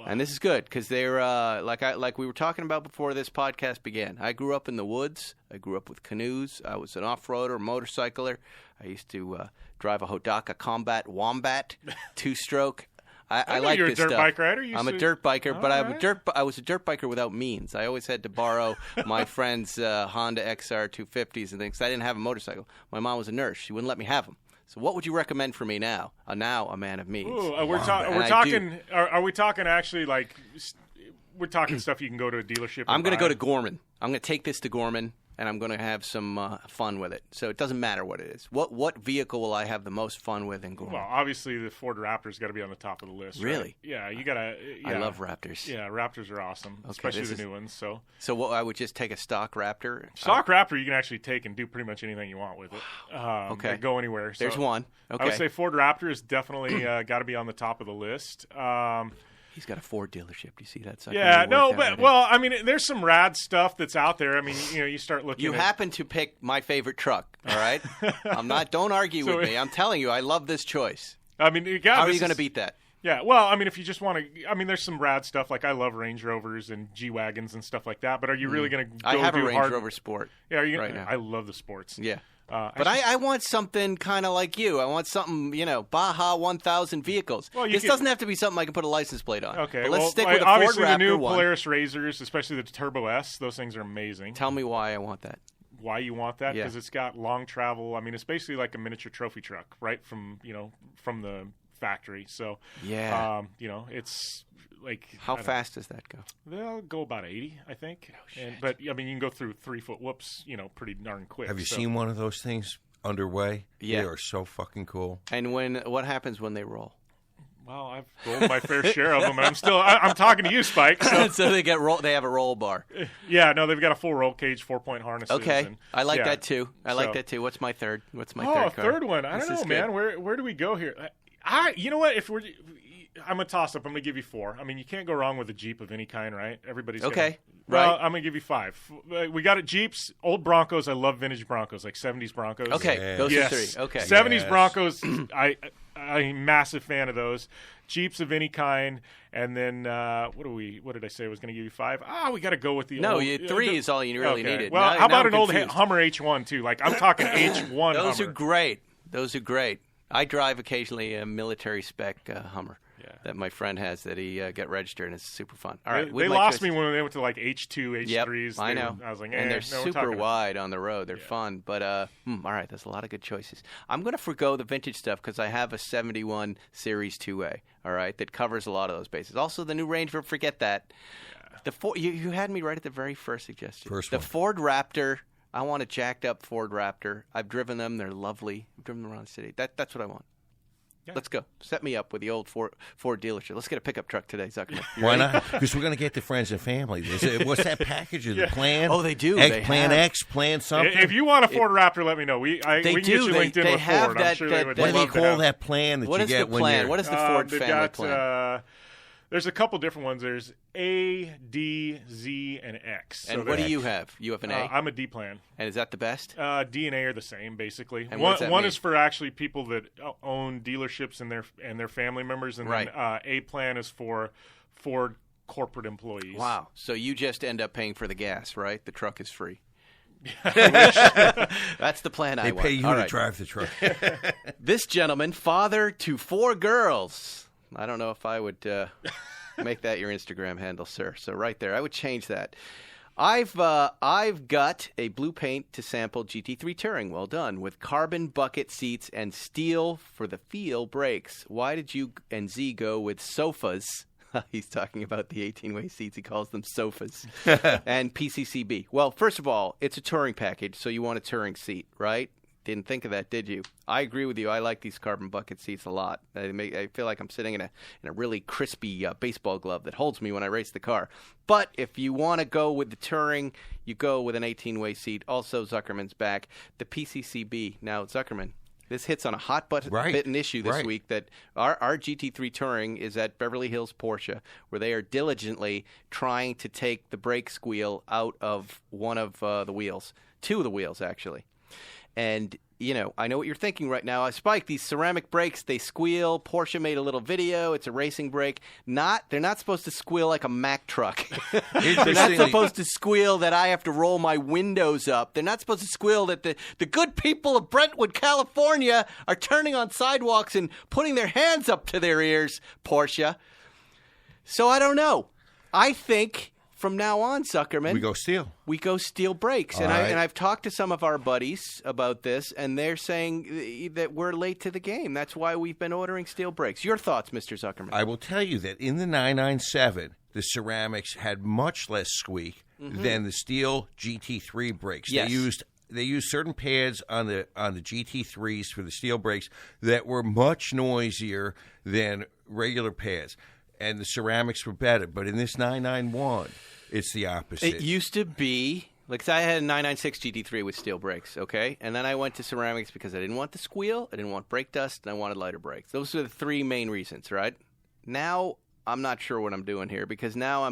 And this is good because they're like we were talking about before this podcast began. I grew up in the woods. I grew up with canoes. I was an off-roader, motorcycler. I used to drive a Hodaka Combat Wombat 2-stroke. I like this stuff. You're a dirt biker, right? I'm a dirt biker, but I was a dirt biker without means. I always had to borrow my friend's Honda XR 250s and things. I didn't have a motorcycle. My mom was a nurse. She wouldn't let me have them. So what would you recommend for me now? Now a man of means. Ooh, we're talking. Are we talking actually like? We're talking stuff you can go to a dealership. I'm going to go to Gorman. I'm going to take this to Gorman, and I'm going to have some fun with it. So it doesn't matter what it is. What vehicle will I have the most fun with in Gorman? Well, obviously the Ford Raptor's got to be on the top of the list. Really? Right? Yeah, you gotta. Yeah. I love Raptors. Yeah, Raptors are awesome, especially the new ones. So what, I would just take a stock Raptor. Raptor you can actually take and do pretty much anything you want with it. Okay. Go anywhere. So there's one. Okay. I would say Ford Raptor is definitely got to be on the top of the list. He's got a Ford dealership. Do you see that? Yeah, no, but I mean, there's some rad stuff that's out there. I mean, you start looking. You happen to pick my favorite truck. All right, I'm not. Don't argue with me. I'm telling you, I love this choice. I mean, how are you going to beat that? Yeah, well, I mean, if you just want to, I mean, there's some rad stuff. Like I love Range Rovers and G-Wagons and stuff like that. But are you really going to go I have do a Range Rover Sport. Yeah, right now. I love the sports. Yeah. But I want something kind of like you. I want something, Baja 1000 vehicles. Well, this doesn't have to be something I can put a license plate on. Okay. But let's stick with the obviously Ford Raptor the new one. Polaris Razors, especially the Turbo S, those things are amazing. Tell me why I want that. Why you want that? Because it's got long travel. I mean, it's basically like a miniature trophy truck, right from the factory. So it's like how fast does that go? They'll go about 80, I think. But I mean, you can go through 3-foot whoops, pretty darn quick. Have you seen one of those things underway? Yeah, they are so fucking cool. And what happens when they roll? Well, I've rolled my fair share of them, and I'm talking to you, Spike. So they have a roll bar. Yeah, no, they've got a full roll cage, 4-point harnesses. Okay, I like that too. Like that too. What's my third? What's my third car? Third one. I don't know, man. Where do we go here? You know what? I'm a toss-up. I'm going to give you 4. I mean, you can't go wrong with a Jeep of any kind, right? Everybody's okay. Well, right. I'm going to give you 5. We got it Jeeps, old Broncos. I love vintage Broncos, like 70s Broncos. Okay, those are 3. Okay. 70s Broncos, I'm a massive fan of those. Jeeps of any kind, and then what did I say I was going to give you 5? We got to go with the old, 3 is all you really needed. Well, how about an old Hummer H1 too? Like I'm talking H1 Those Hummer. Those are great. I drive occasionally a military spec Hummer that my friend has that he got registered, and it's super fun. All right, they lost me when they went to like H2, H3s. Yep, I know. I was like, and they're super wide on the road. They're fun, but all right, there's a lot of good choices. I'm going to forgo the vintage stuff because I have a 71 Series 2A, all right, that covers a lot of those bases. Also, the new Range Rover, forget that. Yeah. You had me right at the very first suggestion. The Ford Raptor. I want a jacked up Ford Raptor. I've driven them. They're lovely. I've driven them around the city. That's what I want. Yeah. Let's go. Set me up with the old Ford dealership. Let's get a pickup truck today, Zuckerman. Why not? Because we're going to get the friends and family. What's that package of the plan? Oh, they do. Plan X, plan something. If you want a Ford Raptor, let me know. We can get you linked in with Ford. I'm sure they would what do love they call that plan that what you get when you're... What is the Ford family plan? There's a couple different ones. There's A, D, Z, and X. And what do you have? You have an A? I'm a D plan. And is that the best? D and A are the same, basically. And one is for actually people that own dealerships and their family members, and then A plan is for Ford corporate employees. Wow. So you just end up paying for the gas, right? The truck is free. That's the plan I want. They pay you to drive the truck. This gentleman, father to 4 girls. I don't know if I would make that your Instagram handle, sir. So right there, I would change that. I've got a blue paint to sample GT3 Touring. Well done. With carbon bucket seats and steel for the feel brakes. Why did you and Z go with sofas? He's talking about the 18-way seats. He calls them sofas. And PCCB. Well, first of all, it's a touring package, so you want a touring seat, right? Didn't think of that, did you? I agree with you. I like these carbon bucket seats a lot. I feel like I'm sitting in a really crispy baseball glove that holds me when I race the car. But if you want to go with the touring, you go with an 18-way seat. Also, Zuckerman's back. The PCCB. Now, Zuckerman, this hits on a hot button issue this week that our GT3 Touring is at Beverly Hills Porsche, where they are diligently trying to take the brake squeal out of one of the wheels. 2 of the wheels, actually. And, I know what you're thinking right now. Spike, these ceramic brakes, they squeal. Porsche made a little video. It's a racing brake. They're not supposed to squeal like a Mack truck. They're not supposed to squeal that I have to roll my windows up. They're not supposed to squeal that the good people of Brentwood, California are turning on sidewalks and putting their hands up to their ears, Porsche. So I don't know. I think from now on, Zuckerman, we go steel brakes. And I've talked to some of our buddies about this, and they're saying that we're late to the game. That's why we've been ordering steel brakes. Your thoughts, Mr. Zuckerman? I will tell you that in the 997, the ceramics had much less squeak than the steel GT3 brakes. Yes. They used certain pads on the GT3s for the steel brakes that were much noisier than regular pads. And the ceramics were better. But in this 991, it's the opposite. It used to be, I had a 996 GT3 with steel brakes, okay? And then I went to ceramics because I didn't want the squeal, I didn't want brake dust, and I wanted lighter brakes. Those are the three main reasons, right? Now, I'm not sure what I'm doing here because now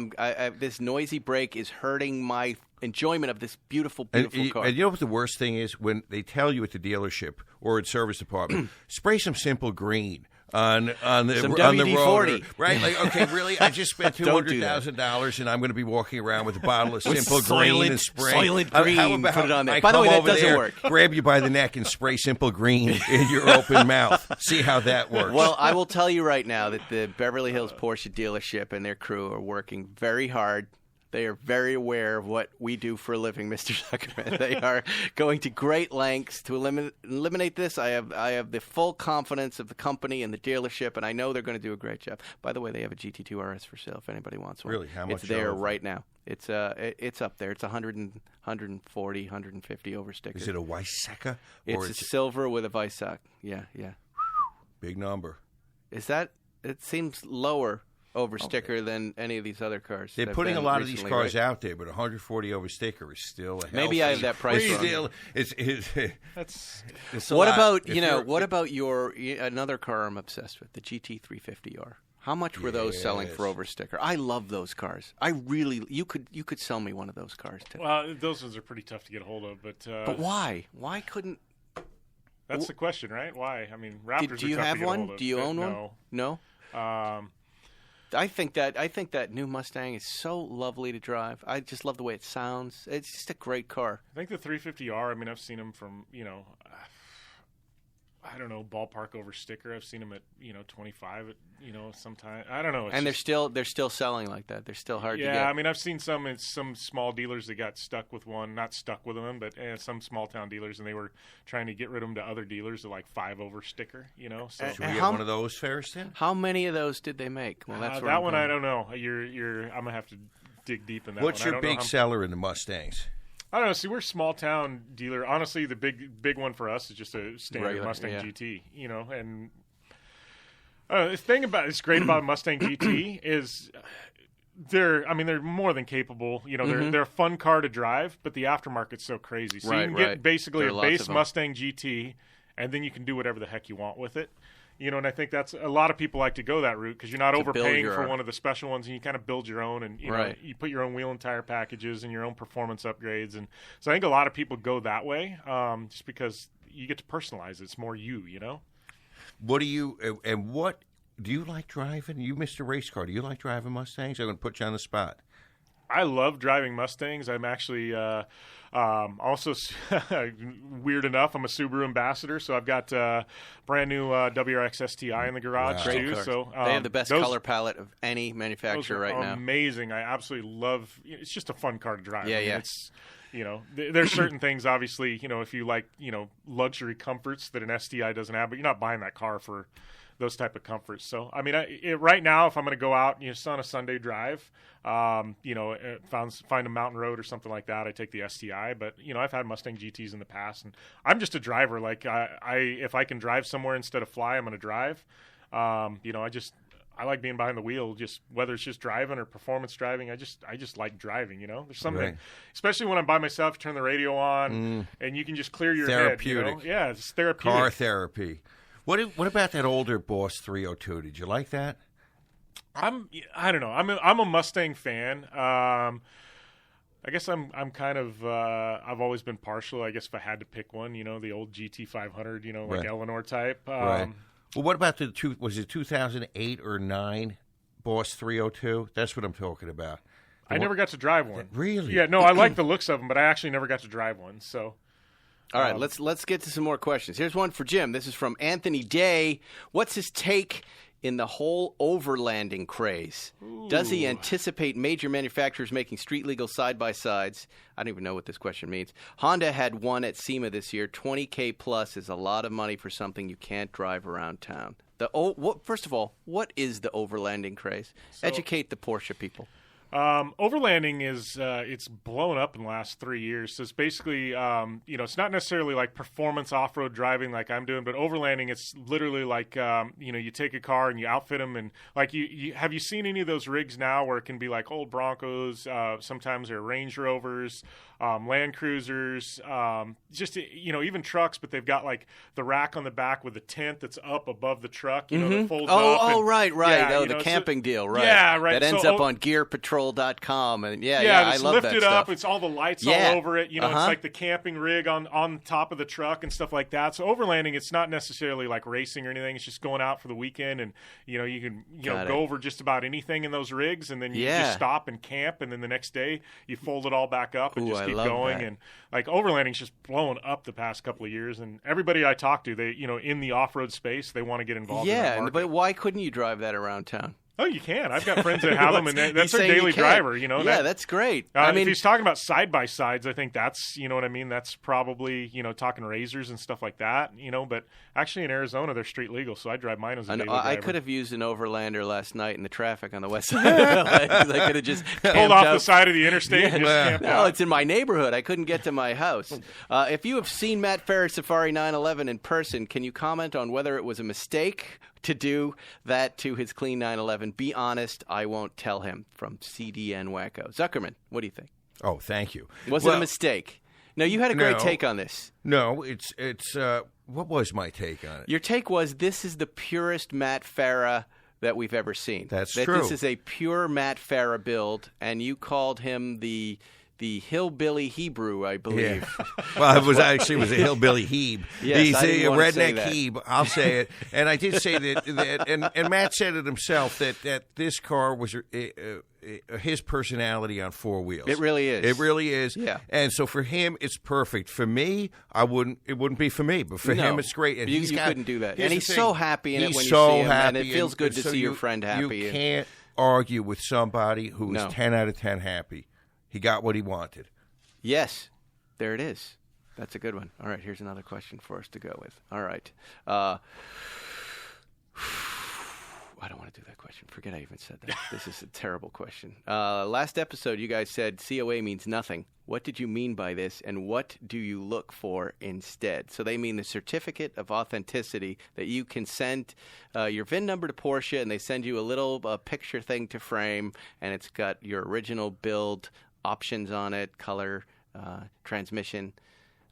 this noisy brake is hurting my enjoyment of this beautiful car. And you know what the worst thing is? When they tell you at the dealership or at service department, spray some simple green on the rotor, right? Like, okay, really? I just spent $200,000 and I'm going to be walking around with a bottle of simple green and spray Soylent Green. How about put it on there. I By the way, come that over doesn't there, work. Grab you by the neck and spray simple green in your open mouth. See how that works. Well, I will tell you right now that the Beverly Hills Porsche dealership and their crew are working very hard. They are very aware of what we do for a living, Mr. Zuckerman. They are going to great lengths to eliminate this. I have the full confidence of the company and the dealership, and I know they're going to do a great job. By the way, they have a GT2 RS for sale if anybody wants one. Really? How much? It's there right now. It's up there. It's 140, 150 over sticker. Is it a Weisssacker? It's a silver with a Weisssack. Yeah. Big number. Is that? It seems lower over sticker than any of these other cars. They're putting a lot of these cars out there, but 140 over sticker is still a maybe I have that price wrong. Deal. What about your another car I'm obsessed with, the GT350R? How much were those selling for over sticker? I love those cars. I really you could sell me one of those cars too. Well, those ones are pretty tough to get a hold of, but why? Why couldn't? That's the question, right? Why? I mean, Raptors. Do you have one? Do you own one? No. I think that new Mustang is so lovely to drive. I just love the way it sounds. It's just a great car. I think the 350R, I mean, I've seen them from, I don't know, ballpark over sticker. I've seen them at, 25 at, sometime. I don't know. And they're still selling like that. They're still hard to get. Yeah, I mean, I've seen some small dealers that got stuck with one, not stuck with them, but some small town dealers, and they were trying to get rid of them to other dealers at like 5 over sticker, So should we get one of those, Ferriston? How many of those did they make? Well, that's that one I don't know. I'm gonna have to dig deep in that. What's your big seller in the Mustangs? I don't know. See, we're a small town dealer. Honestly, the big one for us is just a standard regular Mustang GT. And the thing it's great about Mustang GT is they're more than capable. They're a fun car to drive, but the aftermarket's so crazy. So you can get basically a base Mustang GT, and then you can do whatever the heck you want with it. And I think that's a lot of people like to go that route because you're not overpaying for one of the special ones, and you kind of build your own, and you put your own wheel and tire packages and your own performance upgrades, and so I think a lot of people go that way just because you get to personalize it. It's more you. What do you like driving? You missed a race car. Do you like driving Mustangs? I'm going to put you on the spot. I love driving Mustangs. I'm actually also, weird enough, I'm a Subaru ambassador, so I've got brand new WRX STI in the garage too. So they have the best color palette of any manufacturer right now. Amazing! I absolutely love. It's just a fun car to drive. Yeah, It's there's certain things, obviously, if you like, luxury comforts that an STI doesn't have, but you're not buying that car for those type of comforts. So, I mean, right now, if I'm going to go out, on a Sunday drive, find a mountain road or something like that, I take the STI. But, I've had Mustang GTs in the past, and I'm just a driver. Like, if I can drive somewhere instead of fly, I'm going to drive. I like being behind the wheel, just whether it's just driving or performance driving. I just like driving. There's something, especially when I'm by myself, turn the radio on, and you can just clear your therapeutic. Head. Yeah, it's therapeutic. Car therapy. What about that older Boss 302? Did you like that? I don't know. I'm a Mustang fan. I guess I'm kind of I've always been partial. I guess if I had to pick one, the old GT500, like Right. Eleanor type. Right. Well, what about was it 2008 or 9 Boss 302? That's what I'm talking about. I never got to drive one. Really? Yeah, no, I like the looks of them, but I actually never got to drive one. So, All right, let's get to some more questions. Here's one for Jim. This is from Anthony Day. What's his take in the whole overlanding craze? Does he anticipate major manufacturers making street-legal side-by-sides? I don't even know what this question means. Honda had one at SEMA this year. $20K plus is a lot of money for something you can't drive around town. First of all, what is the overlanding craze? Educate the Porsche people. Overlanding is it's blown up in the last 3 years. So it's basically it's not necessarily like performance off-road driving like I'm doing, but overlanding it's literally like you take a car and you outfit them, and like you have you seen any of those rigs now where it can be like old Broncos, sometimes they're Range Rovers, Land Cruisers, just even trucks, but they've got like the rack on the back with the tent that's up above the truck, that folds up. Right. Yeah, the camping deal, right? Yeah, right. That ends up on GearPatrol.com, and I it's love that lifted stuff. up. It's all the lights all over it. It's like the camping rig on top of the truck and stuff like that. So overlanding, it's not necessarily like racing or anything. It's just going out for the weekend, and you can go over just about anything in those rigs, and then you just stop and camp, and then the next day you fold it all back up and just keep going. That. And like overlanding's just blowing up the past couple of years, and everybody I talk to, they in the off-road space, they want to get involved. in that market. But why couldn't you drive that around town? Oh, you can. I've got friends that have them, and that's their daily driver. Yeah, that's great. If he's talking about side-by-sides, I think that's, what I mean? That's probably, talking razors and stuff like that, But actually in Arizona, they're street legal, so I drive mine as a daily driver. I could have used an overlander last night in the traffic on the west side of LA. I could have just pulled off the side of the interstate and just camped out. It's in my neighborhood. I couldn't get to my house. If you have seen Matt Farah's Safari 911 in person, can you comment on whether it was a mistake to do that to his clean 911? Be honest, I won't tell him. From CDN Wacko. Zuckerman, what do you think? Oh, thank you. Was it a mistake? No, you had a great take on this. No, it's what was my take on it? Your take was this is the purest Matt Farah that we've ever seen. That's true. This is a pure Matt Farah build, and you called him the hillbilly Hebrew, I believe. Yeah. Well, it was a hillbilly Hebe. Yes, He's a redneck Hebe. I'll say it. And I did say that, and Matt said it himself, that this car was his personality on four wheels. It really is. It really is. Yeah. And so for him, it's perfect. For me, it wouldn't be for me, but for him, it's great. And you couldn't do that. And he's so happy in it when you see him, and it feels good to see your friend happy. You can't argue with somebody who is 10 out of 10 happy. He got what he wanted. Yes. There it is. That's a good one. All right, here's another question for us to go with. All right. I don't want to do that question. Forget I even said that. This is a terrible question. Last episode, you guys said COA means nothing. What did you mean by this, and what do you look for instead? So they mean the certificate of authenticity that you can send your VIN number to Porsche, and they send you a little picture thing to frame, and it's got your original build options on it, color, transmission.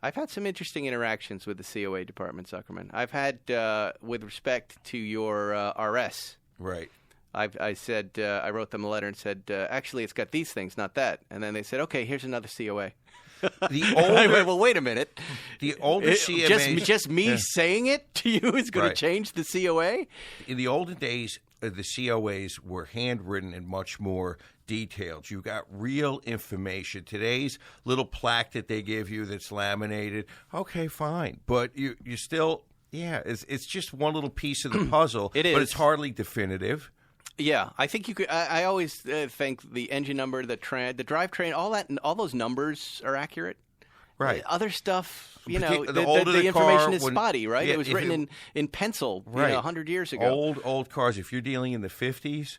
I've had some interesting interactions with the COA department, Zuckerman. I've had, with respect to your RS. Right. I said, I wrote them a letter and said, actually, it's got these things, not that. And then they said, okay, here's another COA. Well, wait a minute. The older CMAs... Just me saying it to you is going to change the COA? In the olden days, the COAs were handwritten and much more detailed. You got real information. Today's little plaque that they give you that's laminated, okay, fine. But you still, it's just one little piece of the puzzle. It is. But it's hardly definitive. Yeah, I think you could. I always think the engine number, the drivetrain, all that, and all those numbers are accurate. Right. Other stuff, the information information is spotty, right? It was written in pencil, 100 years ago. Old cars. If you're dealing in the 50s,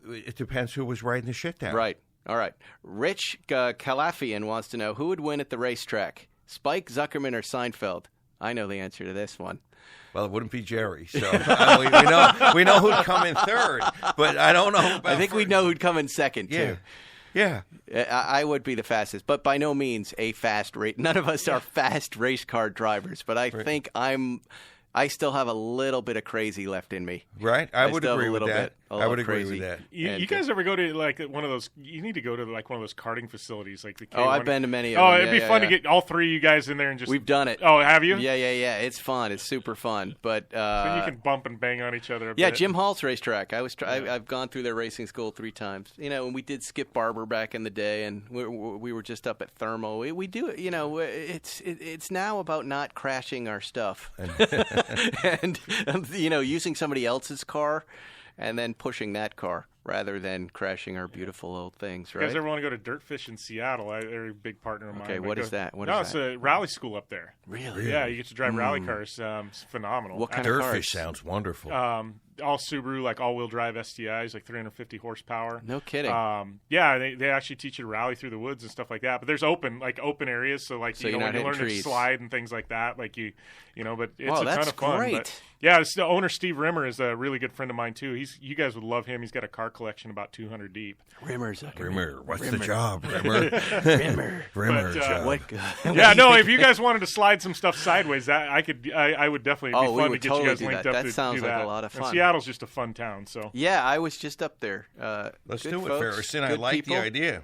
it depends who was writing the shit down. Right. All right. Rich Calafian wants to know who would win at the racetrack, Spike, Zuckerman, or Seinfeld. I know the answer to this one. Well, it wouldn't be Jerry, so we know who'd come in third, but I don't know. I think we'd know who'd come in second too. Yeah. I would be the fastest, but by no means a fast race. None of us are fast race car drivers, but I think I'm I still have a little bit of crazy left in me. Right? I would still have agree a with little that. bit, a I little would agree crazy. with that. You guys ever go to like one of those? You need to go to like one of those karting facilities, like the K1. Oh, I've been to many of Oh, them. it'd be fun to get all three of you guys in there and just. We've done it. Oh, have you? Yeah. It's fun. It's super fun. But So you can bump and bang on each other. Yeah, bit. Jim Hall's racetrack. I've gone through their racing school 3 times. And we did Skip Barber back in the day, and we were just up at Thermo. We do it. It's now about not crashing our stuff, and using somebody else's car, and then pushing that car rather than crashing our beautiful old things. Right? You guys ever want to go to Dirtfish in Seattle? They're a big partner of mine. Okay, what is that? It's a rally school up there. Really? Yeah, you get to drive rally cars. It's phenomenal. What kind of Dirtfish cars? sounds wonderful. All Subaru, like all-wheel drive STIs, like 350 horsepower. No kidding. Yeah, they actually teach you to rally through the woods and stuff like that. But there's open areas, so like you're when not you learn hitting to trees. slide and things like that, but it's Wow, a ton that's of fun. great. But yeah, the owner Steve Rimmer is a really good friend of mine too. You guys would love him. He's got a car collection about 200 deep. Rimmer, What's the job, Rimmer? Rimmer. job. What? Yeah, no. If you guys wanted to slide some stuff sideways, I would definitely. It'd be Oh, we fun to would get totally you guys do linked that. up That to sounds do like that. a lot of And fun. Seattle's just a fun town, so. Yeah, I was just up there. Let's good do it, folks, Ferguson. I good like people. the idea.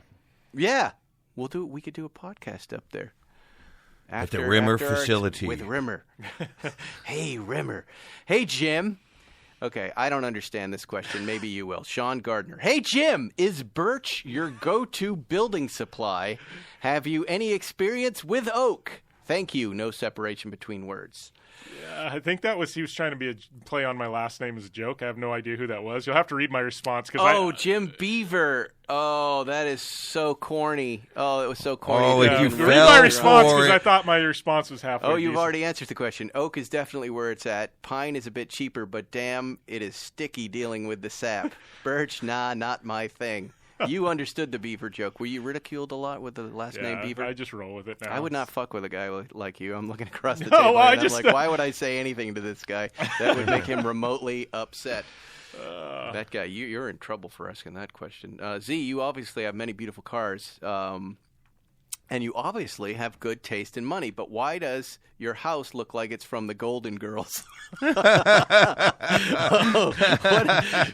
Yeah, we'll do. We could do a podcast up there. At the Rimmer after our- facility. with Rimmer. Hey, Rimmer. Hey, Jim. Okay, I don't understand this question. Maybe you will. Sean Gardner. Hey, Jim, is birch your go-to building supply? Have you any experience with oak? Thank you. No separation between words. I think he was trying to be a play on my last name as a joke. I have no idea who that was. You'll have to read my response. Jim Beaver. Oh, that is so corny. Oh, it was so corny. Oh, that if you didn't read fell my response for because it. I thought my response was halfway Oh, you've decent. already answered the question. Oak is definitely where it's at. Pine is a bit cheaper, but damn, it is sticky dealing with the sap. Birch, nah, not my thing. You understood the Beaver joke. Were you ridiculed a lot with the last name Beaver? I just roll with it now. I would not fuck with a guy like you. I'm looking across the No, table I and just- I'm like, why would I say anything to this guy that would make him remotely upset? That guy, you're in trouble for asking that question. Z, you obviously have many beautiful cars, and you obviously have good taste in money, but why does your house look like it's from the Golden Girls?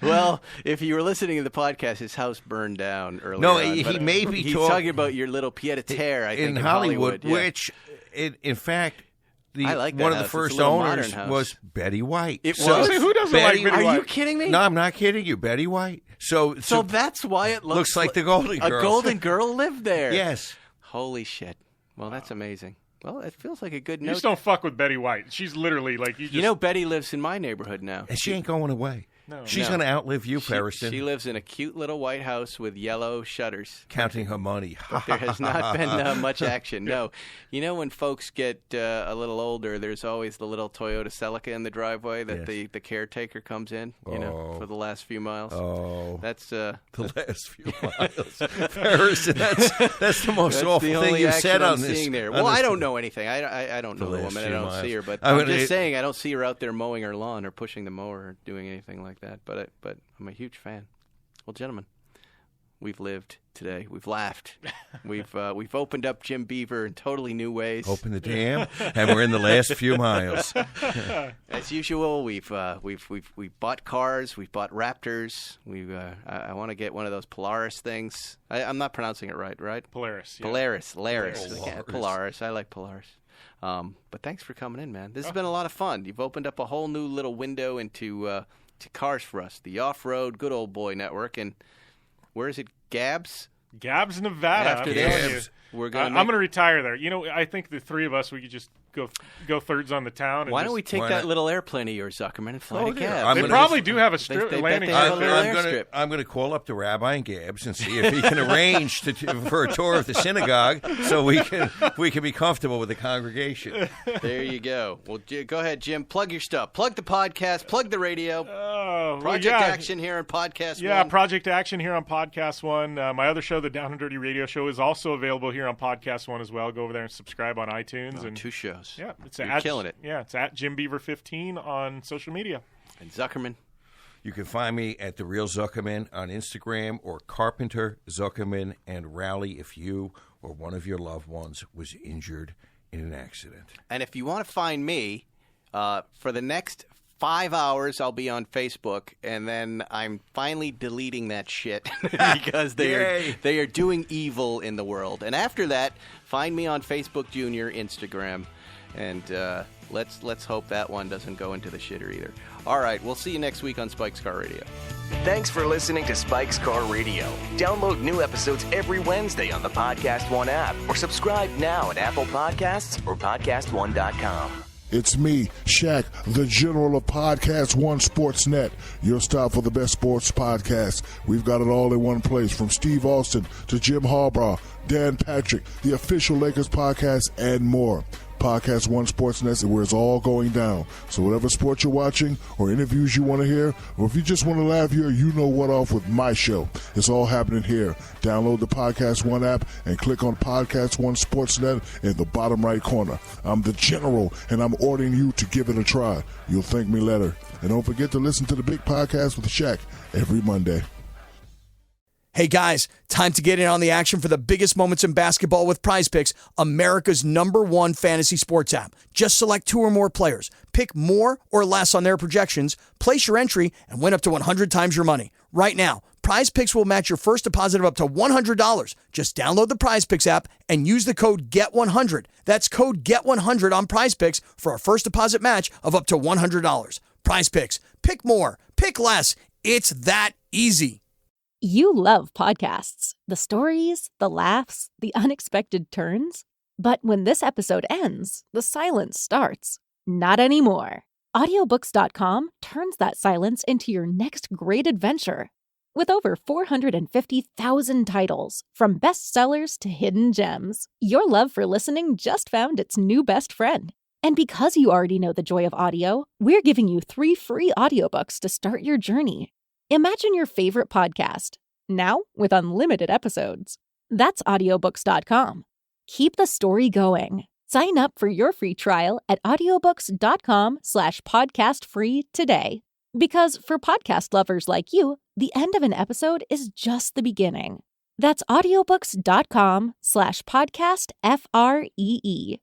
Well, if you were listening to the podcast, his house burned down earlier. No, on, he but may be he's talking about your little pied-à-terre, I think, in in Hollywood, yeah. which, in fact, I like that one of the house. It's first a little owners modern house. was Betty White. It So was? Who doesn't Betty, like Betty Are White? you kidding me? No, I'm not kidding you. Betty White. So that's why it looks like the Golden a Girls. golden girl lived there. Yes. Holy shit. Well, that's amazing. Well, it feels like a good You note. just don't fuck with Betty White. She's literally like you. Just, You know, Betty lives in my neighborhood now. And she ain't going away. No. She's No. going to outlive you, Ferriston. She lives in a cute little white house with yellow shutters. counting her money. There has not been much action. No. You know, when folks get a little older, there's always the little Toyota Celica in the driveway that Yes. the caretaker comes in, Oh. for the last few miles. Oh, That's the last few miles. Ferriston, that's the most That's awful the thing only you action said I'm on this. seeing there. on Well, this- I don't know anything. I don't know the last woman. I few don't miles. see her. But I I'm mean, just it- saying I don't see her out there mowing her lawn or pushing the mower or doing anything like that. But I'm a huge fan. Well, gentlemen, we've lived today. We've laughed. We've opened up Jim Beaver in totally new ways. Open the dam, and we're in the last few miles. As usual, we've bought cars, we've bought Raptors. I want to get one of those Polaris things. I'm not pronouncing it right? Polaris. Yeah. Polaris. Polaris. Yeah, Polaris. I like Polaris. But thanks for coming in, man. This has been a lot of fun. You've opened up a whole new little window into to cars for us. The off-road good old boy network. And where is it? Gabs? Gabs, Nevada. After I'm this, telling you. we're gonna. I'm going to retire there. You know, I think the three of us, we could just go thirds on the town. And Why don't just- we take Why that not? little airplane of yours, Zuckerman, and fly to yeah. Gabs? I'm They gonna- probably do have a strip They bet landing they have strip a there. little airstrip. I'm going to call up to Rabbi and Gabbs and see if he can arrange for a tour of the synagogue so we can be comfortable with the congregation. There you go. Well, go ahead, Jim. Plug your stuff. Plug the podcast. Plug the radio. Oh, well, Project yeah. Action here on Podcast Yeah, One. Project Action here on Podcast One. My other show, the Down and Dirty Radio Show, is also available here on Podcast One as well. Go over there and subscribe on iTunes. And 2 shows. yeah, it's You're at, killing it. Yeah, it's at Jim Beaver 15 on social media. And Zuckerman. You can find me at The Real Zuckerman on Instagram or Carpenter Zuckerman and Rally if you or one of your loved ones was injured in an accident. And if you want to find me, For the next 5 hours, I'll be on Facebook, and then I'm finally deleting that shit because they are doing evil in the world. And after that, find me on Facebook Junior, Instagram, and let's hope that one doesn't go into the shitter either. All right, we'll see you next week on Spike's Car Radio. Thanks for listening to Spike's Car Radio. Download new episodes every Wednesday on the Podcast One app, or subscribe now at Apple Podcasts or PodcastOne.com. It's me, Shaq, the general of Podcast One Sportsnet, your stop for the best sports podcasts. We've got it all in one place, from Steve Austin to Jim Harbaugh, Dan Patrick, the official Lakers podcast, and more. Podcast One Sportsnet is where it's all going down. So whatever sport you're watching or interviews you want to hear, or if you just want to laugh here, you know what off with my show. It's all happening here. Download the Podcast One app and click on Podcast One Sportsnet in the bottom right corner. I'm the general, and I'm ordering you to give it a try. You'll thank me later. And don't forget to listen to the Big Podcast with Shaq every Monday. Hey guys, time to get in on the action for the biggest moments in basketball with Prize Picks, America's #1 fantasy sports app. Just select 2 or more players, pick more or less on their projections, place your entry, and win up to 100 times your money. Right now, Prize Picks will match your first deposit of up to $100. Just download the Prize Picks app and use the code GET100. That's code GET100 on Prize Picks for a first deposit match of up to $100. Prize Picks. Pick more. Pick less. It's that easy. You love podcasts, the stories, the laughs, the unexpected turns. But when this episode ends, the silence starts. Not anymore. Audiobooks.com turns that silence into your next great adventure. With over 450,000 titles, from bestsellers to hidden gems, your love for listening just found its new best friend. And because you already know the joy of audio, we're giving you 3 free audiobooks to start your journey. Imagine your favorite podcast, now with unlimited episodes. That's audiobooks.com. Keep the story going. Sign up for your free trial at audiobooks.com/podcastfree today. Because for podcast lovers like you, the end of an episode is just the beginning. That's audiobooks.com/podcastfree.